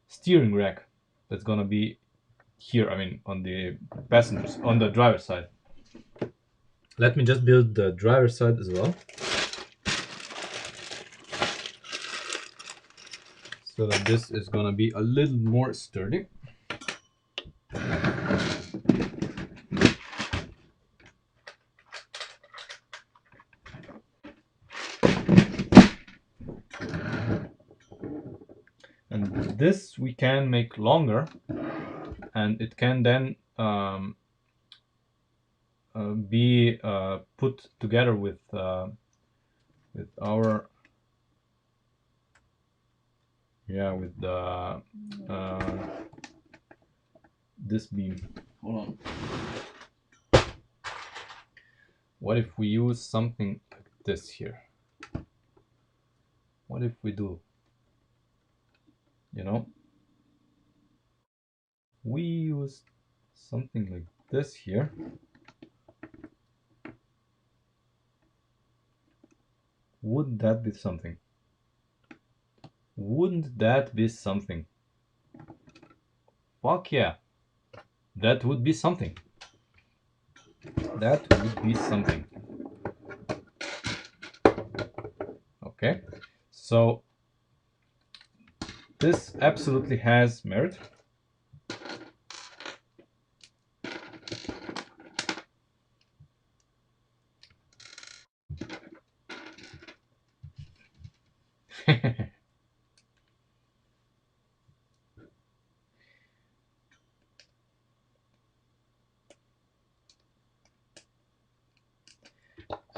steering rack that's gonna be here. I mean, on the passengers, on the driver's side. Let me just build the driver's side as well, so that this is gonna be a little more sturdy. And this we can make longer, and it can then be put together with our with the this beam. Hold on. What if we use something like this here? What if we do, we use something like this here? Would that be something? Wouldn't that be something? Fuck yeah. That would be something. That would be something. Okay. So this absolutely has merit.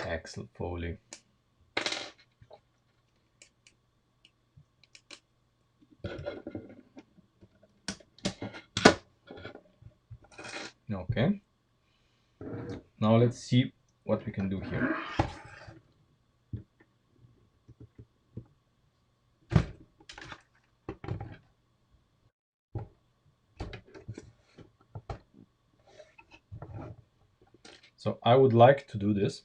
Axle Foley. Okay. Now let's see what we can do here. So I would like to do this.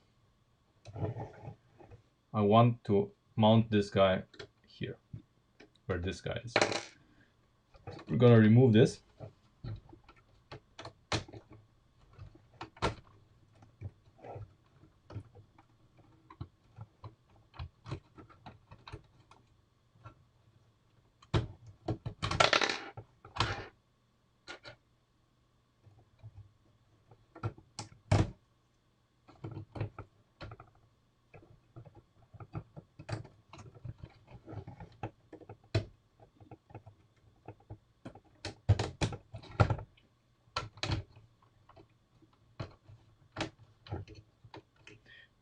I want to mount this guy here, where this guy is. We're gonna remove this.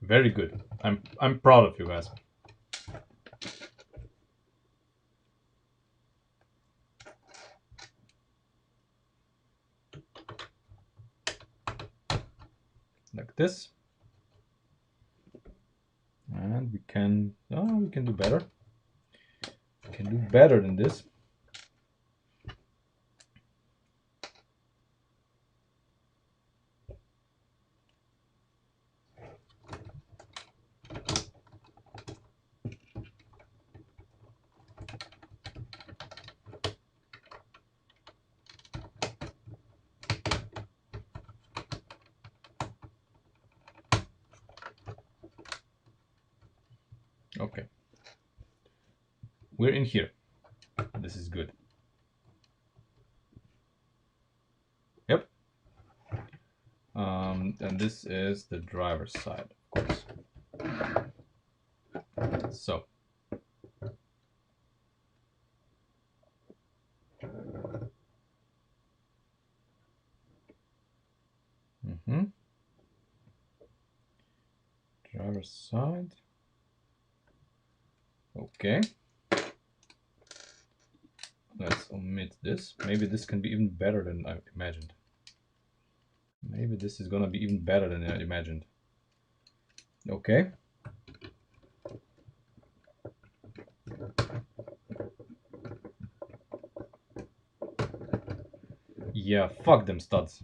Very good. I'm proud of you guys. Like this. And we can do better. We can do better than this. Okay. We're in here. This is good. Yep. And this is the driver's side, of course. So. Driver's side. Okay. Let's omit this. Maybe this can be even better than I imagined. Maybe this is gonna be even better than I imagined. Okay. Yeah, fuck them studs.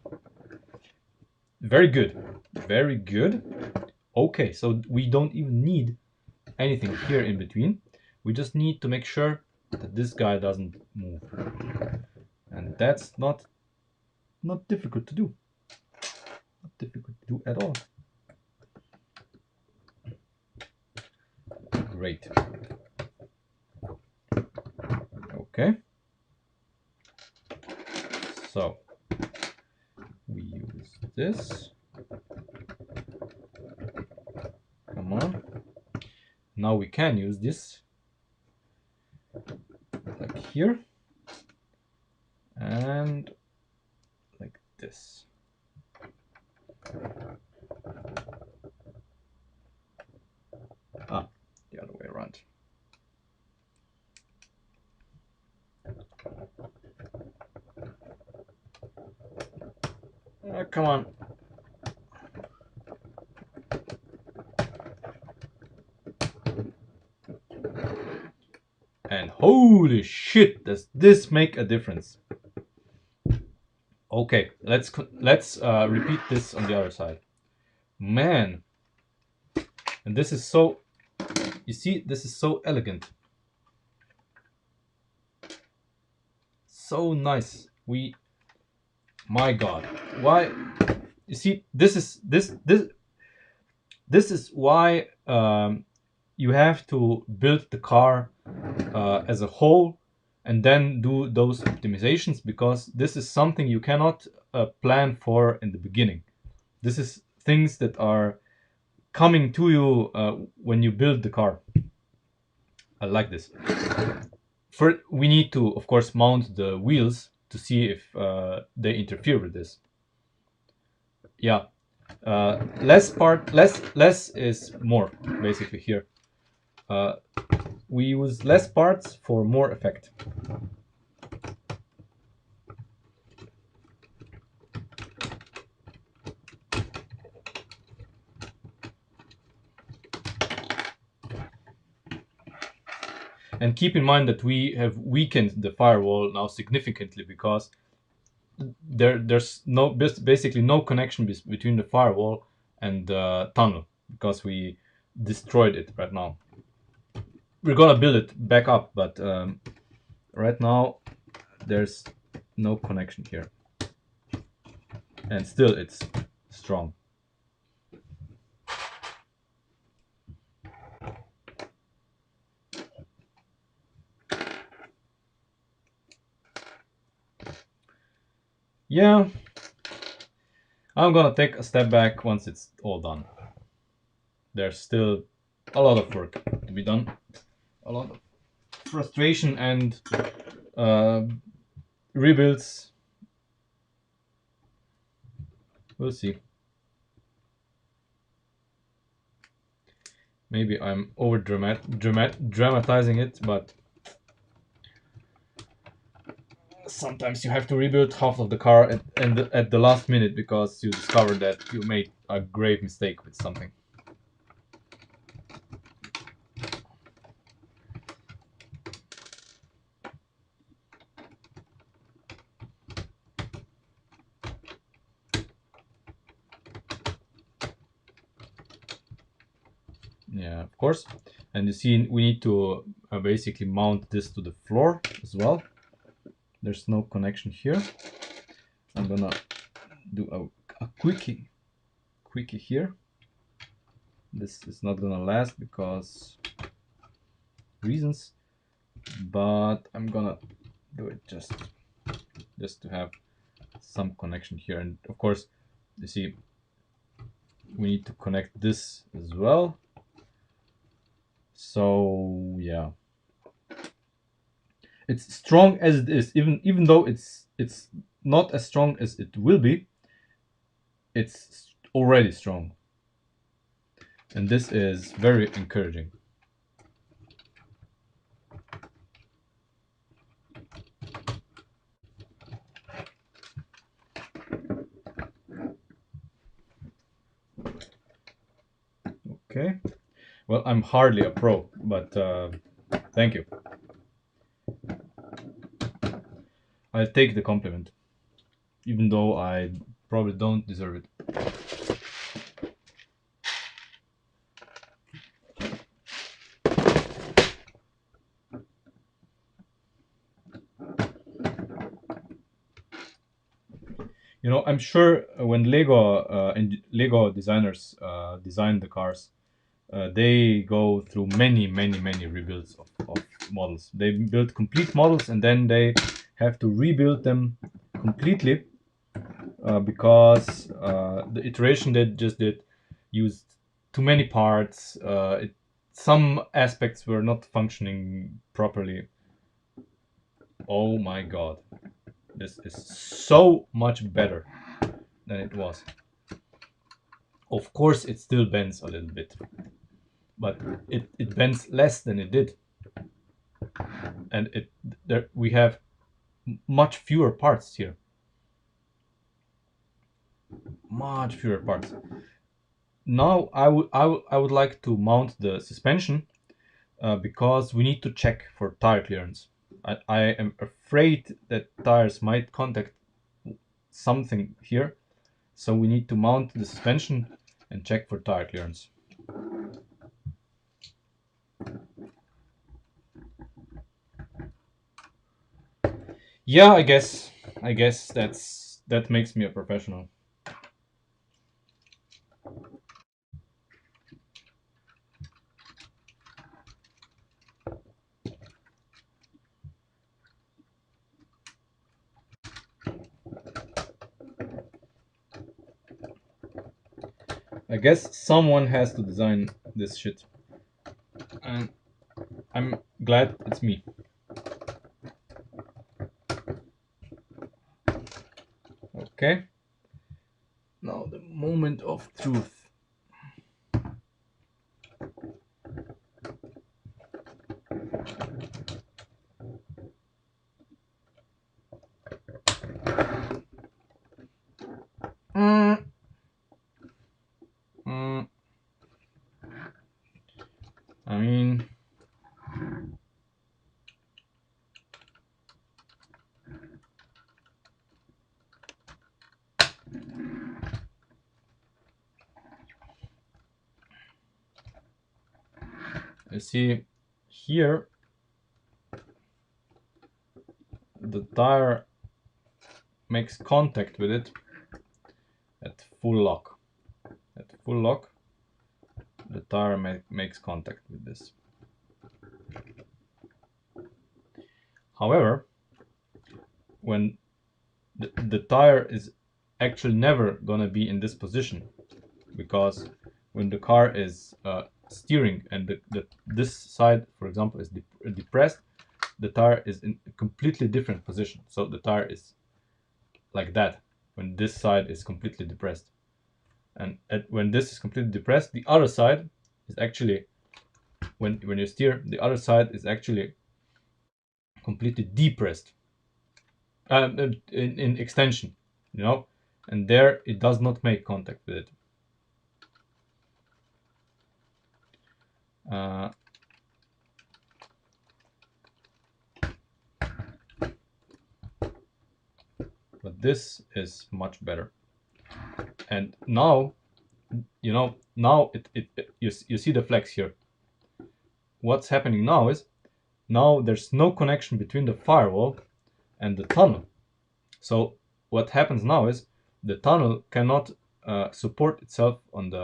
Very good. Very good. Okay, so we don't even need anything here in between. We just need to make sure that this guy doesn't move. And that's not difficult to do. Not difficult to do at all. Great. Okay. So we use this. Come on. Now we can use this like here and like this. Ah, the other way around. Come on. And holy shit, does this make a difference? Okay, let's repeat this on the other side. Man, and this is so, you see, this is so elegant, so nice. My God, why? You see, this is why you have to build the car as a whole and then do those optimizations, because this is something you cannot plan for in the beginning. This is things that are coming to you when you build the car. I like this. First, we need to, of course, mount the wheels to see if they interfere with this. Yeah, less is more, basically here. We use less parts for more effect. And keep in mind that we have weakened the firewall now significantly, because there's basically no connection between the firewall and the tunnel, because we destroyed it right now. We're gonna build it back up, but right now there's no connection here, and still it's strong. Yeah, I'm gonna take a step back once it's all done. There's still a lot of work to be done, a lot of frustration and rebuilds. We'll see. Maybe I'm over dramatizing it, but sometimes you have to rebuild half of the car at the last minute because you discover that you made a grave mistake with something. Yeah, of course. And you see, we need to basically mount this to the floor as well. There's no connection here. I'm gonna do a quickie here. This is not gonna last because reasons, but I'm gonna do it just to have some connection here. And of course, you see, we need to connect this as well. So yeah, it's strong as it is, even though it's not as strong as it will be. It's already strong, and this is very encouraging. Okay, well, I'm hardly a pro, but thank you. I'll take the compliment, even though I probably don't deserve it. You know, I'm sure when Lego designers design the cars, they go through many rebuilds of models. They build complete models and then they have to rebuild them completely because the iteration they just did used too many parts. Some aspects were not functioning properly. Oh my god, this is so much better than it was. Of course, it still bends a little bit, but it bends less than it did, and we have much fewer parts here. Much fewer parts. Now I would like to mount the suspension because we need to check for tire clearance. I am afraid that tires might contact something here, so we need to mount the suspension and check for tire clearance. Yeah, I guess that makes me a professional. I guess someone has to design this shit, and I'm glad it's me. Okay. Now the moment of truth. I mean, you see here the tire makes contact with it at full lock. At full lock, the tire makes contact with this. However, when the tire is actually never gonna be in this position, because when the car is steering and this side, for example, is depressed, the tire is in a completely different position. So the tire is like that when this side is completely depressed, and when this is completely depressed, the other side is actually, when you steer, the other side is actually completely depressed, in extension, you know, and there it does not make contact with it. But this is much better. And now, you know, now you see the flex here. What's happening now is, now there's no connection between the firewall and the tunnel. So what happens now is the tunnel cannot support itself on the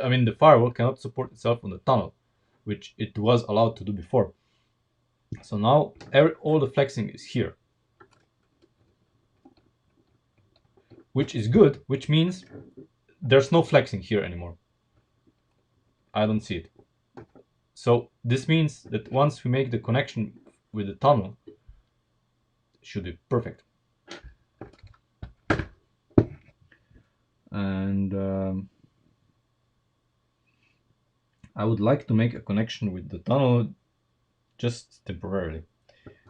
I mean the firewall cannot support itself on the tunnel, which it was allowed to do before. So now all the flexing is here, which is good, which means there's no flexing here anymore. I don't see it. So this means that once we make the connection with the tunnel, it should be perfect. And I would like to make a connection with the tunnel just temporarily.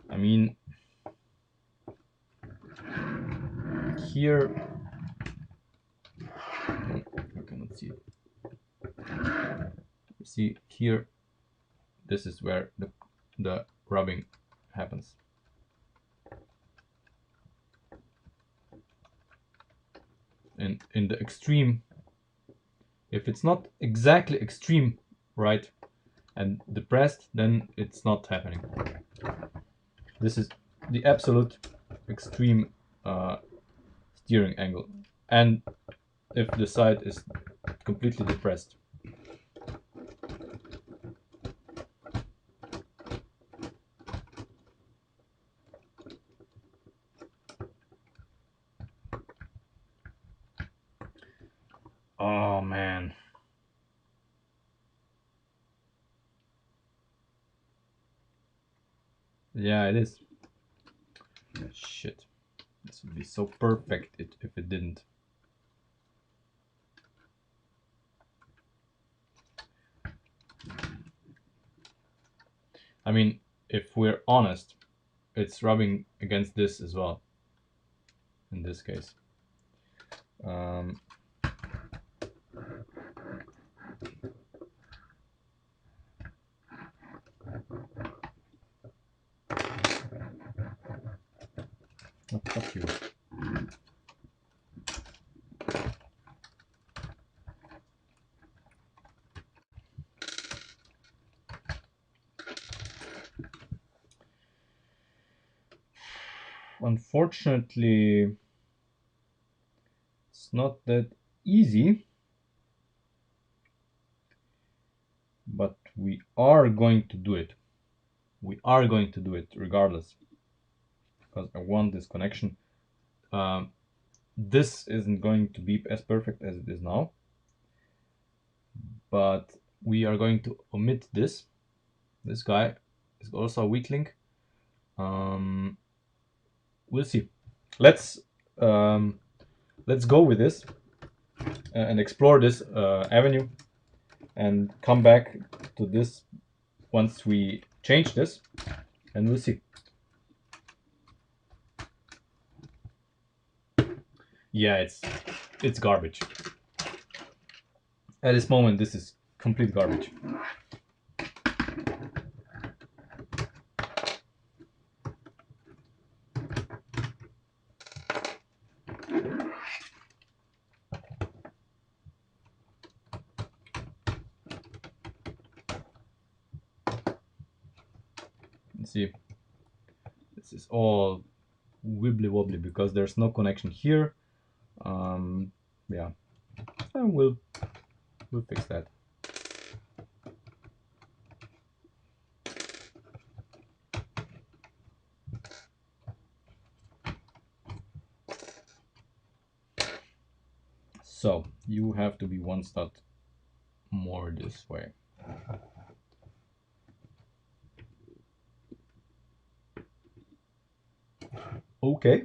I mean, here, I cannot see it. You see here, this is where the rubbing happens. And in the extreme, if it's not exactly extreme right and depressed, then it's not happening. This is the absolute extreme steering angle, and if the side is completely depressed. Oh man. Yeah, it is. Shit. This would be so perfect if it didn't. I mean, if we're honest, it's rubbing against this as well. In this case. Oh, fuck you. Unfortunately, it's not that easy, but we are going to do it. We are going to do it regardless, because I want this connection. This isn't going to be as perfect as it is now, but we are going to omit this. This guy is also a weak link. We'll see. Let's go with this and explore this avenue and come back to this once we change this, and we'll see. Yeah, it's garbage. At this moment, this is complete garbage. Let's see. This is all wibbly wobbly because there's no connection here. Yeah, and we'll fix that. So you have to be one stud more this way. Okay.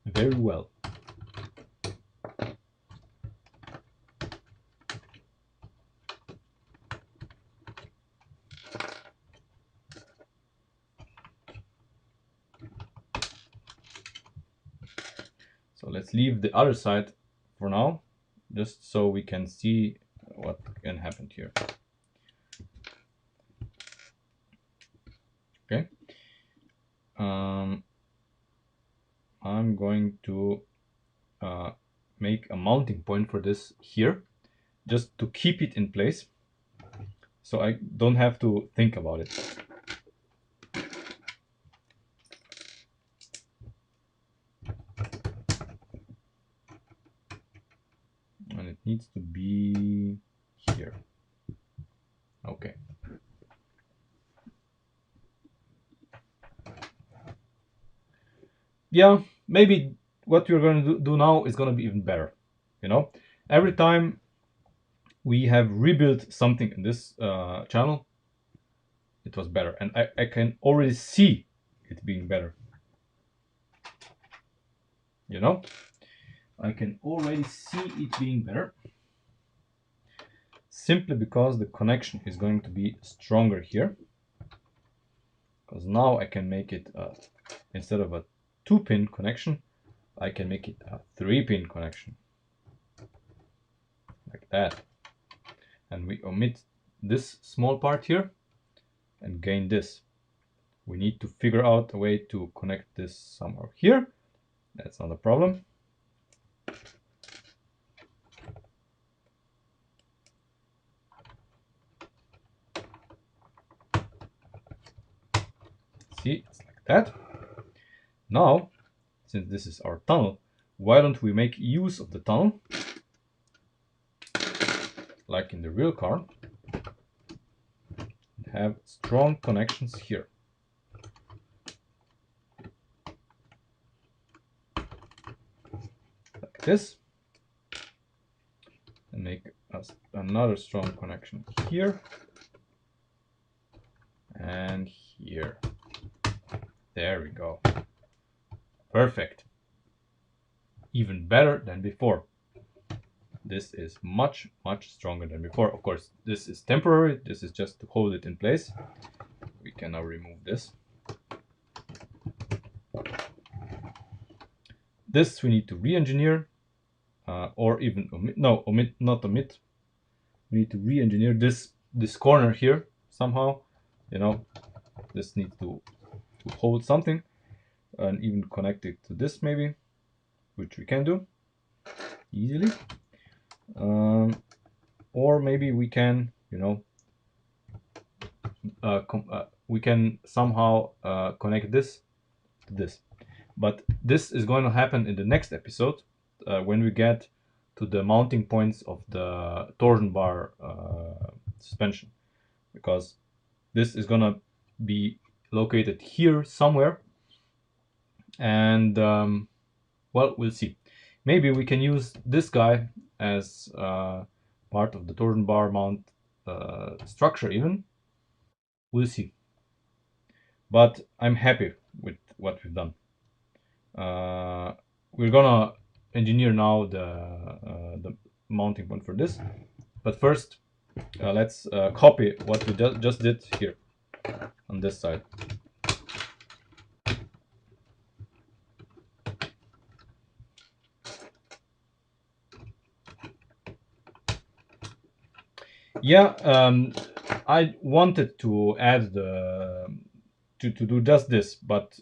Very well. So let's leave the other side for now, just so we can see what can happen here. Okay. I'm going to make a mounting point for this here, just to keep it in place, so I don't have to think about it. And it needs to be here. Okay. Yeah, maybe what we're going to do now is going to be even better. You know, every time we have rebuilt something in this channel, it was better, and I can already see it being better. You know, I can already see it being better, simply because the connection is going to be stronger here, because now I can make it instead of a 2-pin connection, I can make it a 3-pin connection, like that. And we omit this small part here and gain this. We need to figure out a way to connect this somewhere here. That's not a problem. See, it's like that. Now, since this is our tunnel, why don't we make use of the tunnel, like in the real car, and have strong connections here. Like this. And make us another strong connection here. And here. There we go. Perfect. Even better than before. This is much, much stronger than before. Of course, this is temporary. This is just to hold it in place. We can now remove this. This we need to re-engineer, or even omit. No, omit, not omit. We need to re-engineer this corner here somehow. You know, this needs to hold something, and even connect it to this maybe, which we can do easily. Or maybe we can, you know, we can somehow connect this to this. But this is going to happen in the next episode, when we get to the mounting points of the torsion bar suspension, because this is going to be located here somewhere, and well, we'll see. Maybe we can use this guy as part of the torsion bar mount structure even. We'll see. But I'm happy with what we've done. We're gonna engineer now the mounting point for this. But first, let's copy what we just did here on this side. Yeah, I wanted to add to do just this, but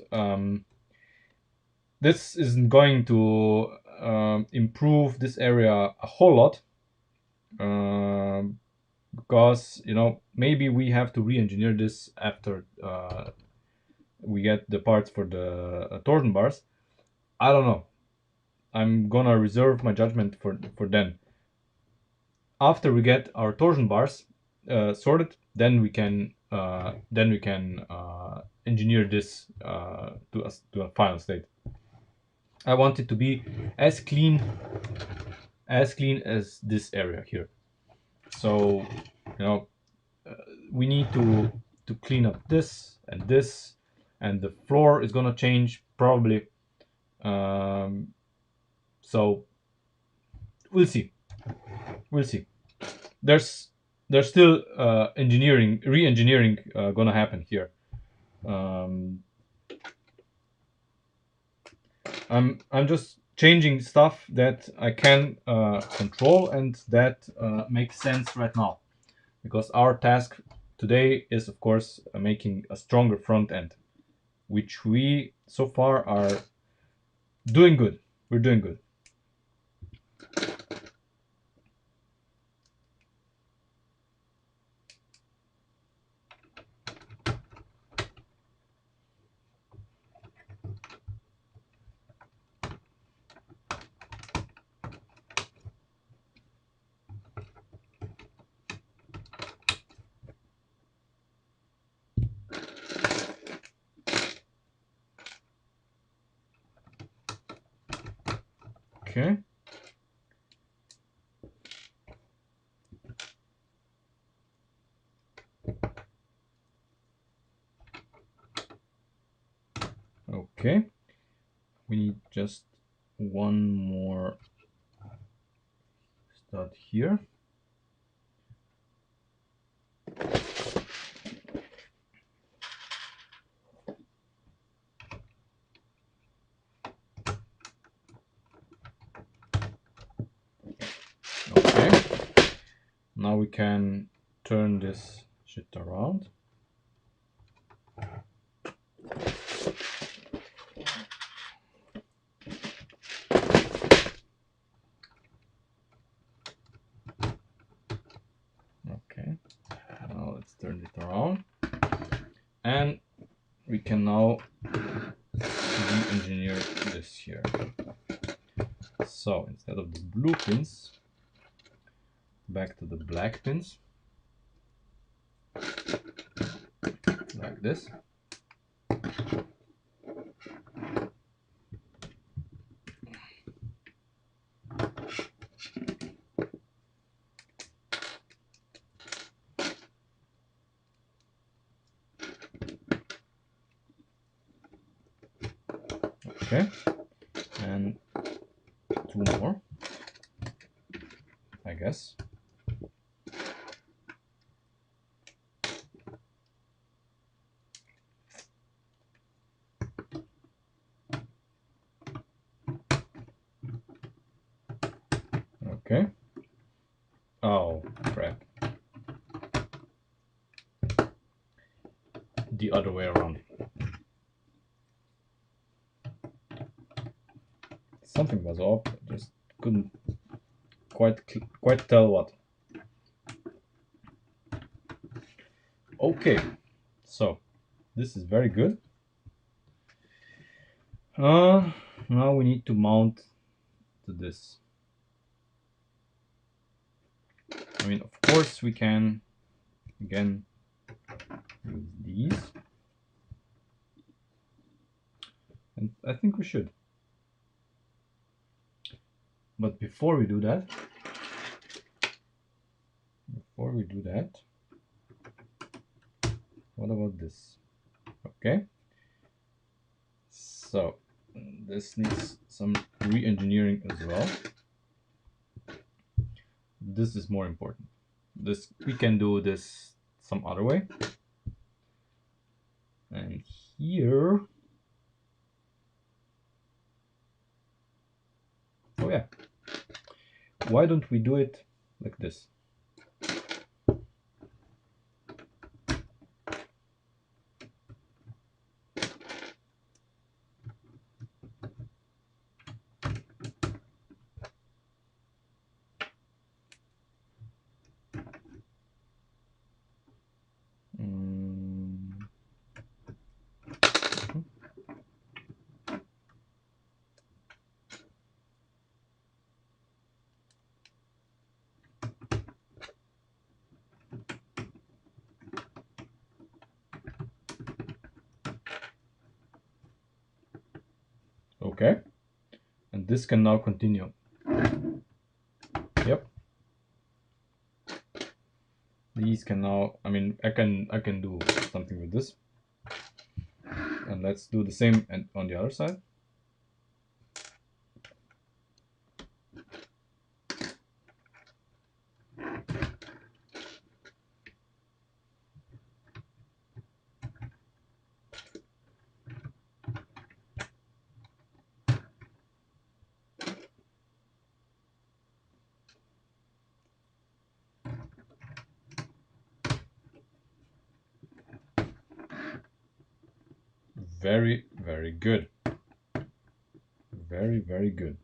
this isn't going to improve this area a whole lot, because maybe we have to re-engineer this after we get the parts for the torsion bars. I don't know. I'm gonna reserve my judgment for then. After we get our torsion bars sorted, then we can engineer this to a final state. I want it to be as clean as this area here. So we need to clean up this, and the floor is gonna change probably. So we'll see. There's still re-engineering gonna happen here. I'm just changing stuff that I can control and that makes sense right now, because our task today is, of course, making a stronger front end, which we so far are doing good. We're doing good. Okay. Okay. We need just one more stud here. Okay. Now we can turn this shit around. Okay. Now let's turn it around. And we can now re-engineer this here. So instead of the blue pins, back to the black pins, like this. Okay, and two more, I guess. Okay. Oh, crap. The other way around. Something was off, I just couldn't quite tell what. Okay, so this is very good. Now we need to mount to this. I mean, of course we can again use these, and I think we should. But before we do that, what about this? Okay, so This needs some re-engineering as well. This is more important. This, we can do this some other way. And here, oh yeah, why don't we do it like this? Okay, and this can now continue. Yep. These can now, I mean, I can do something with this. And let's do the same and on the other side. Very, very good. Very, very good.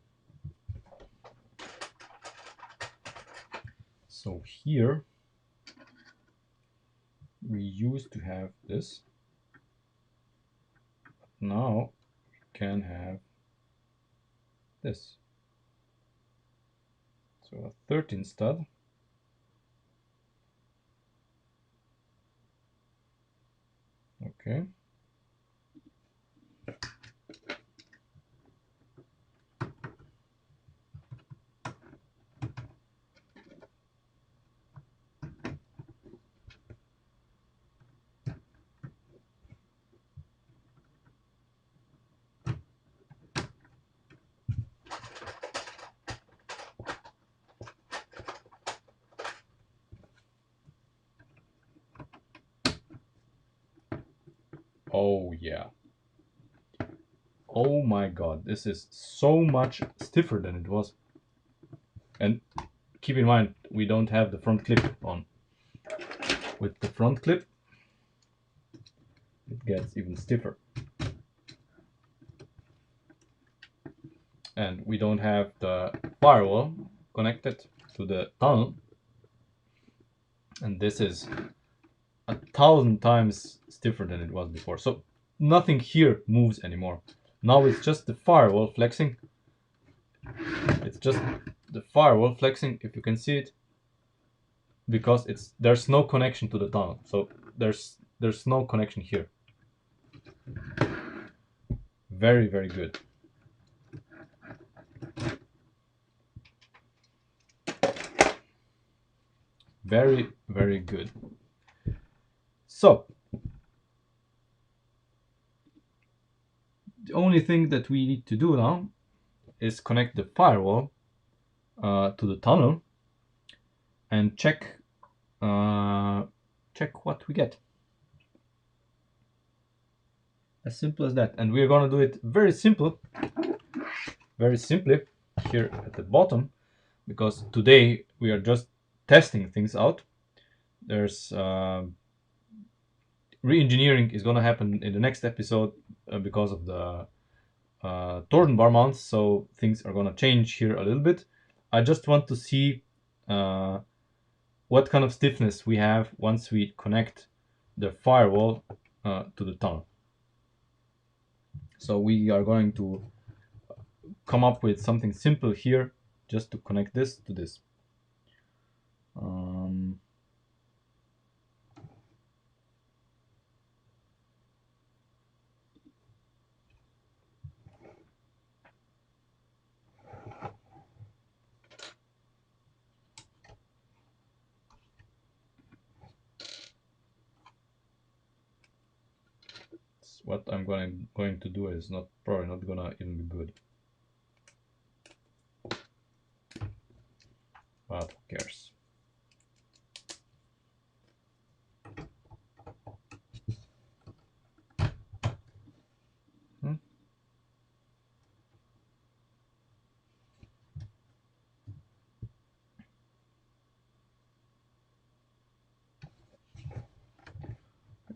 So here we used to have this. Now we can have this. So a 13 stud. Okay. Oh yeah. Oh my god, this is so much stiffer than it was. And keep in mind, we don't have the front clip on. With the front clip, it gets even stiffer. And we don't have the firewall connected to the tunnel. And this is 1,000 times stiffer than it was before. So nothing here moves anymore. Now it's just the firewall flexing. It's just the firewall flexing, if you can see it, because there's no connection to the tunnel. So there's no connection here. Very, very good. Very, very good. So the only thing that we need to do now is connect the firewall to the tunnel and check what we get. As simple as that. And we're gonna do it very simply here at the bottom, because today we are just testing things out. There's re-engineering is gonna happen in the next episode because of the torsion bar mounts, so things are gonna change here a little bit. I just want to see what kind of stiffness we have once we connect the firewall to the tunnel. So we are going to come up with something simple here, just to connect this to this. what I'm going to do is probably not gonna even be good. But who cares?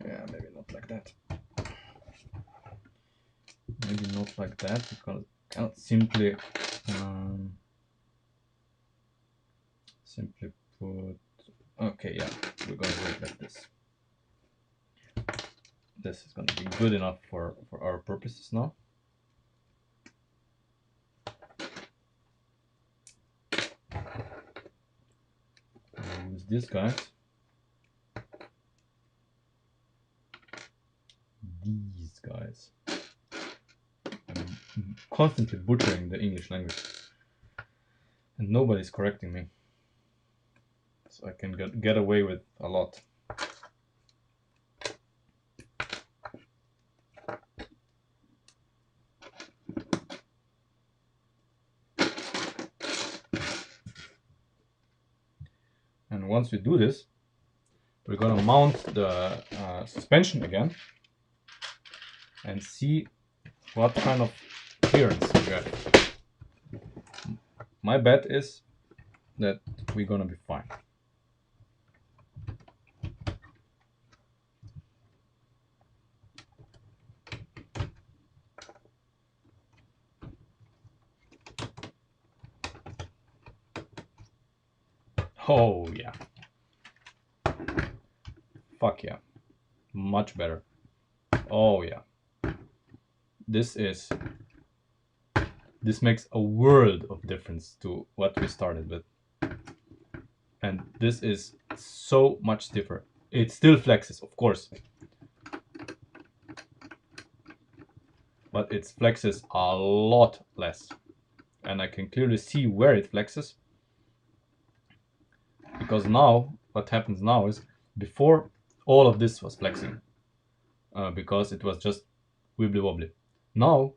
Yeah, maybe not like that. Maybe not like that, because I cannot simply put. Okay, yeah, we're gonna do it like this. This is gonna be good enough for our purposes now. Use this guys. These guys. I'm constantly butchering the English language, and nobody's correcting me, so I can get away with a lot. And once we do this, we're gonna mount the suspension again and see what kind of clearance we get. My bet is that we're gonna be fine. Oh yeah. Fuck yeah. Much better. Oh yeah. This makes a world of difference to what we started with. And this is so much stiffer. It still flexes, of course, but it flexes a lot less. And I can clearly see where it flexes, because now what happens now is, before all of this was flexing, because it was just wibbly wobbly. Now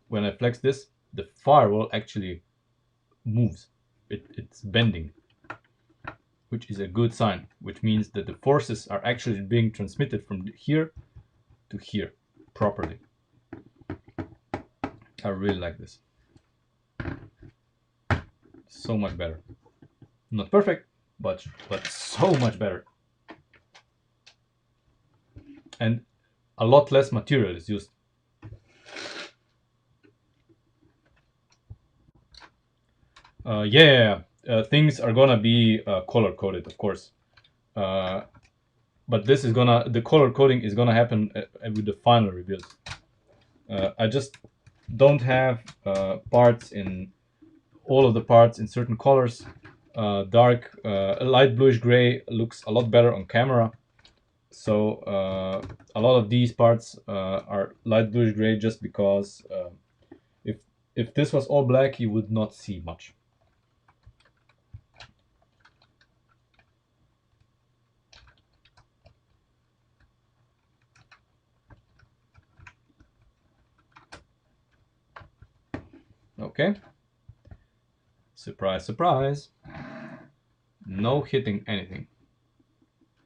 when I flex this, the firewall actually moves. It's bending, which is a good sign, which means that the forces are actually being transmitted from here to here properly. I really like this. So much better. Not perfect, but so much better. And a lot less material is used. Things are gonna be color coded, of course. But this is the color coding is gonna happen with the final rebuild. I just don't have parts in all of the parts in certain colors. Dark, light bluish gray looks a lot better on camera. So a lot of these parts are light bluish gray, just because if this was all black, you would not see much. Okay. Surprise, surprise. No hitting anything.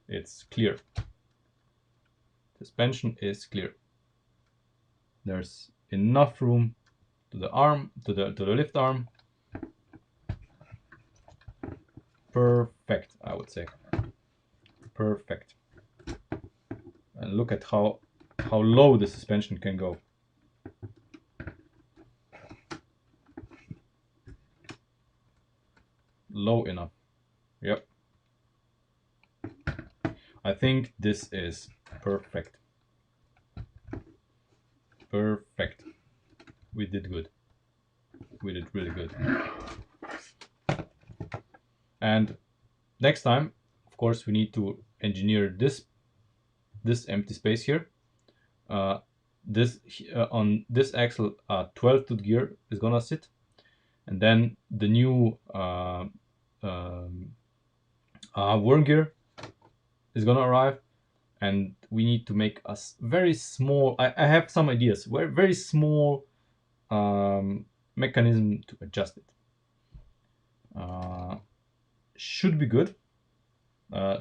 It's clear. Suspension is clear. There's enough room to the arm, to the lift arm. Perfect, I would say. Perfect. And look at how low the suspension can go. Low enough. Yep. I think this is perfect. Perfect. We did good. We did really good. And next time, of course, we need to engineer this empty space here. On this axle, 12-tooth gear is gonna sit, and then the new worm gear is gonna arrive, and we need to make a very small, I have some ideas, very small mechanism to adjust it. Should be good.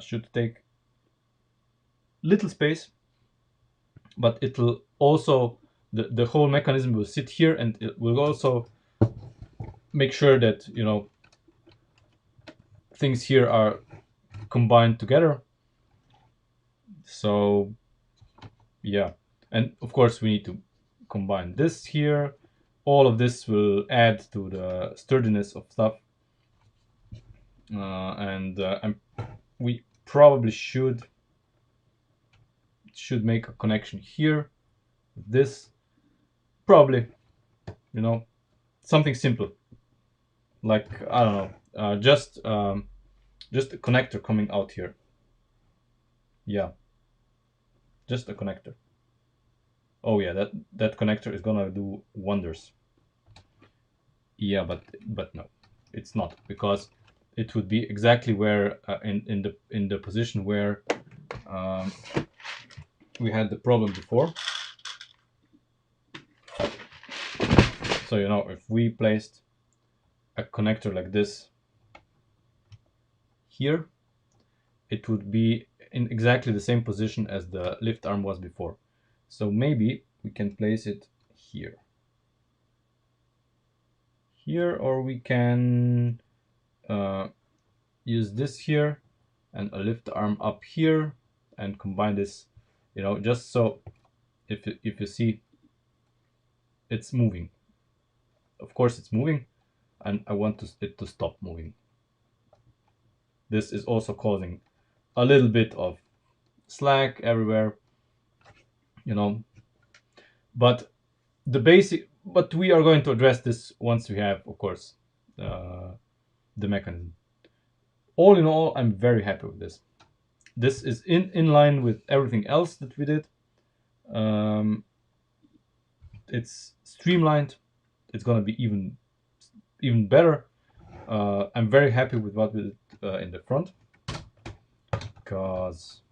Should take little space, but it'll also, the whole mechanism will sit here, and it will also make sure that, you know, things here are combined together. So yeah, and of course we need to combine this here. All of this will add to the sturdiness of stuff, we probably should make a connection here with this, probably, you know, something simple, like, I don't know, just a connector coming out here. Yeah, just a connector. Oh yeah, that connector is gonna do wonders. Yeah, but no, it's not, because it would be exactly where, in the position where we had the problem before. So, you know, if we placed a connector like this here, it would be in exactly the same position as the lift arm was before. So maybe we can place it here, or we can use this here and a lift arm up here and combine this, you know, just so if you see it's moving. Of course it's moving, and I want it to stop moving. This is also causing a little bit of slack everywhere, you know, but we are going to address this once we have, of course, the mechanism. All in all, I'm very happy with this. This is in line with everything else that we did. It's streamlined. It's gonna be even better. I'm very happy with what we did in the front, because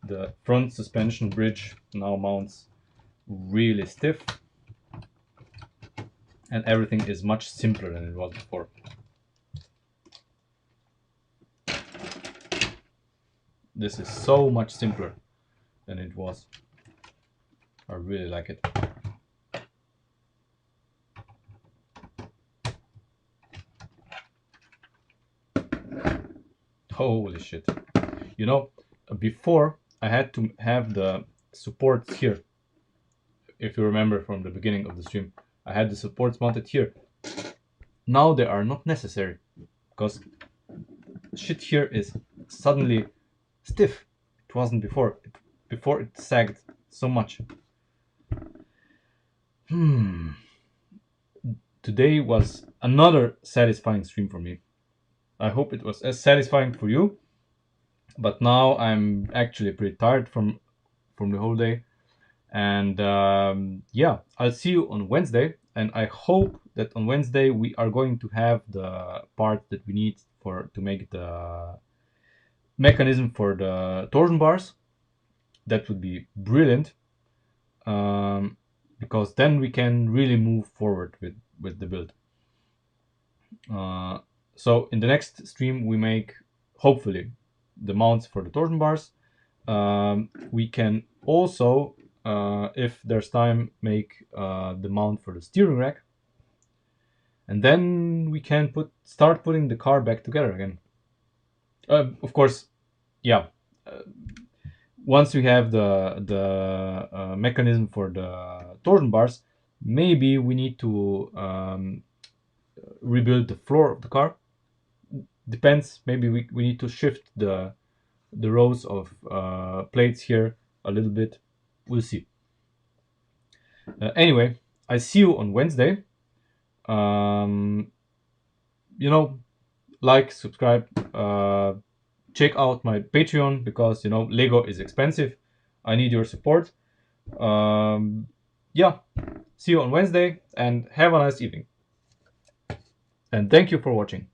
the front suspension bridge now mounts really stiff, and everything is much simpler than it was before. This is so much simpler than it was. I really like it. Holy shit. You know, before I had to have the supports here. If you remember from the beginning of the stream, I had the supports mounted here. Now they are not necessary, because shit here is suddenly stiff. It wasn't before. Before it sagged so much. Today was another satisfying stream for me. I hope it was as satisfying for you. But now I'm actually pretty tired from the whole day. And yeah, I'll see you on Wednesday. And I hope that on Wednesday we are going to have the part that we need to make the mechanism for the torsion bars. That would be brilliant, because then we can really move forward with the build. So in the next stream we make, hopefully, the mounts for the torsion bars. We can also, if there's time, make the mount for the steering rack, and then we can start putting the car back together again. Of course, yeah. Once we have the mechanism for the torsion bars, maybe we need to rebuild the floor of the car. Depends. Maybe we need to shift the rows of plates here a little bit. We'll see. Anyway, I see you on Wednesday. You know, like, subscribe, check out my Patreon, because, you know, Lego is expensive. I need your support. Yeah, see you on Wednesday, and have a nice evening. And thank you for watching.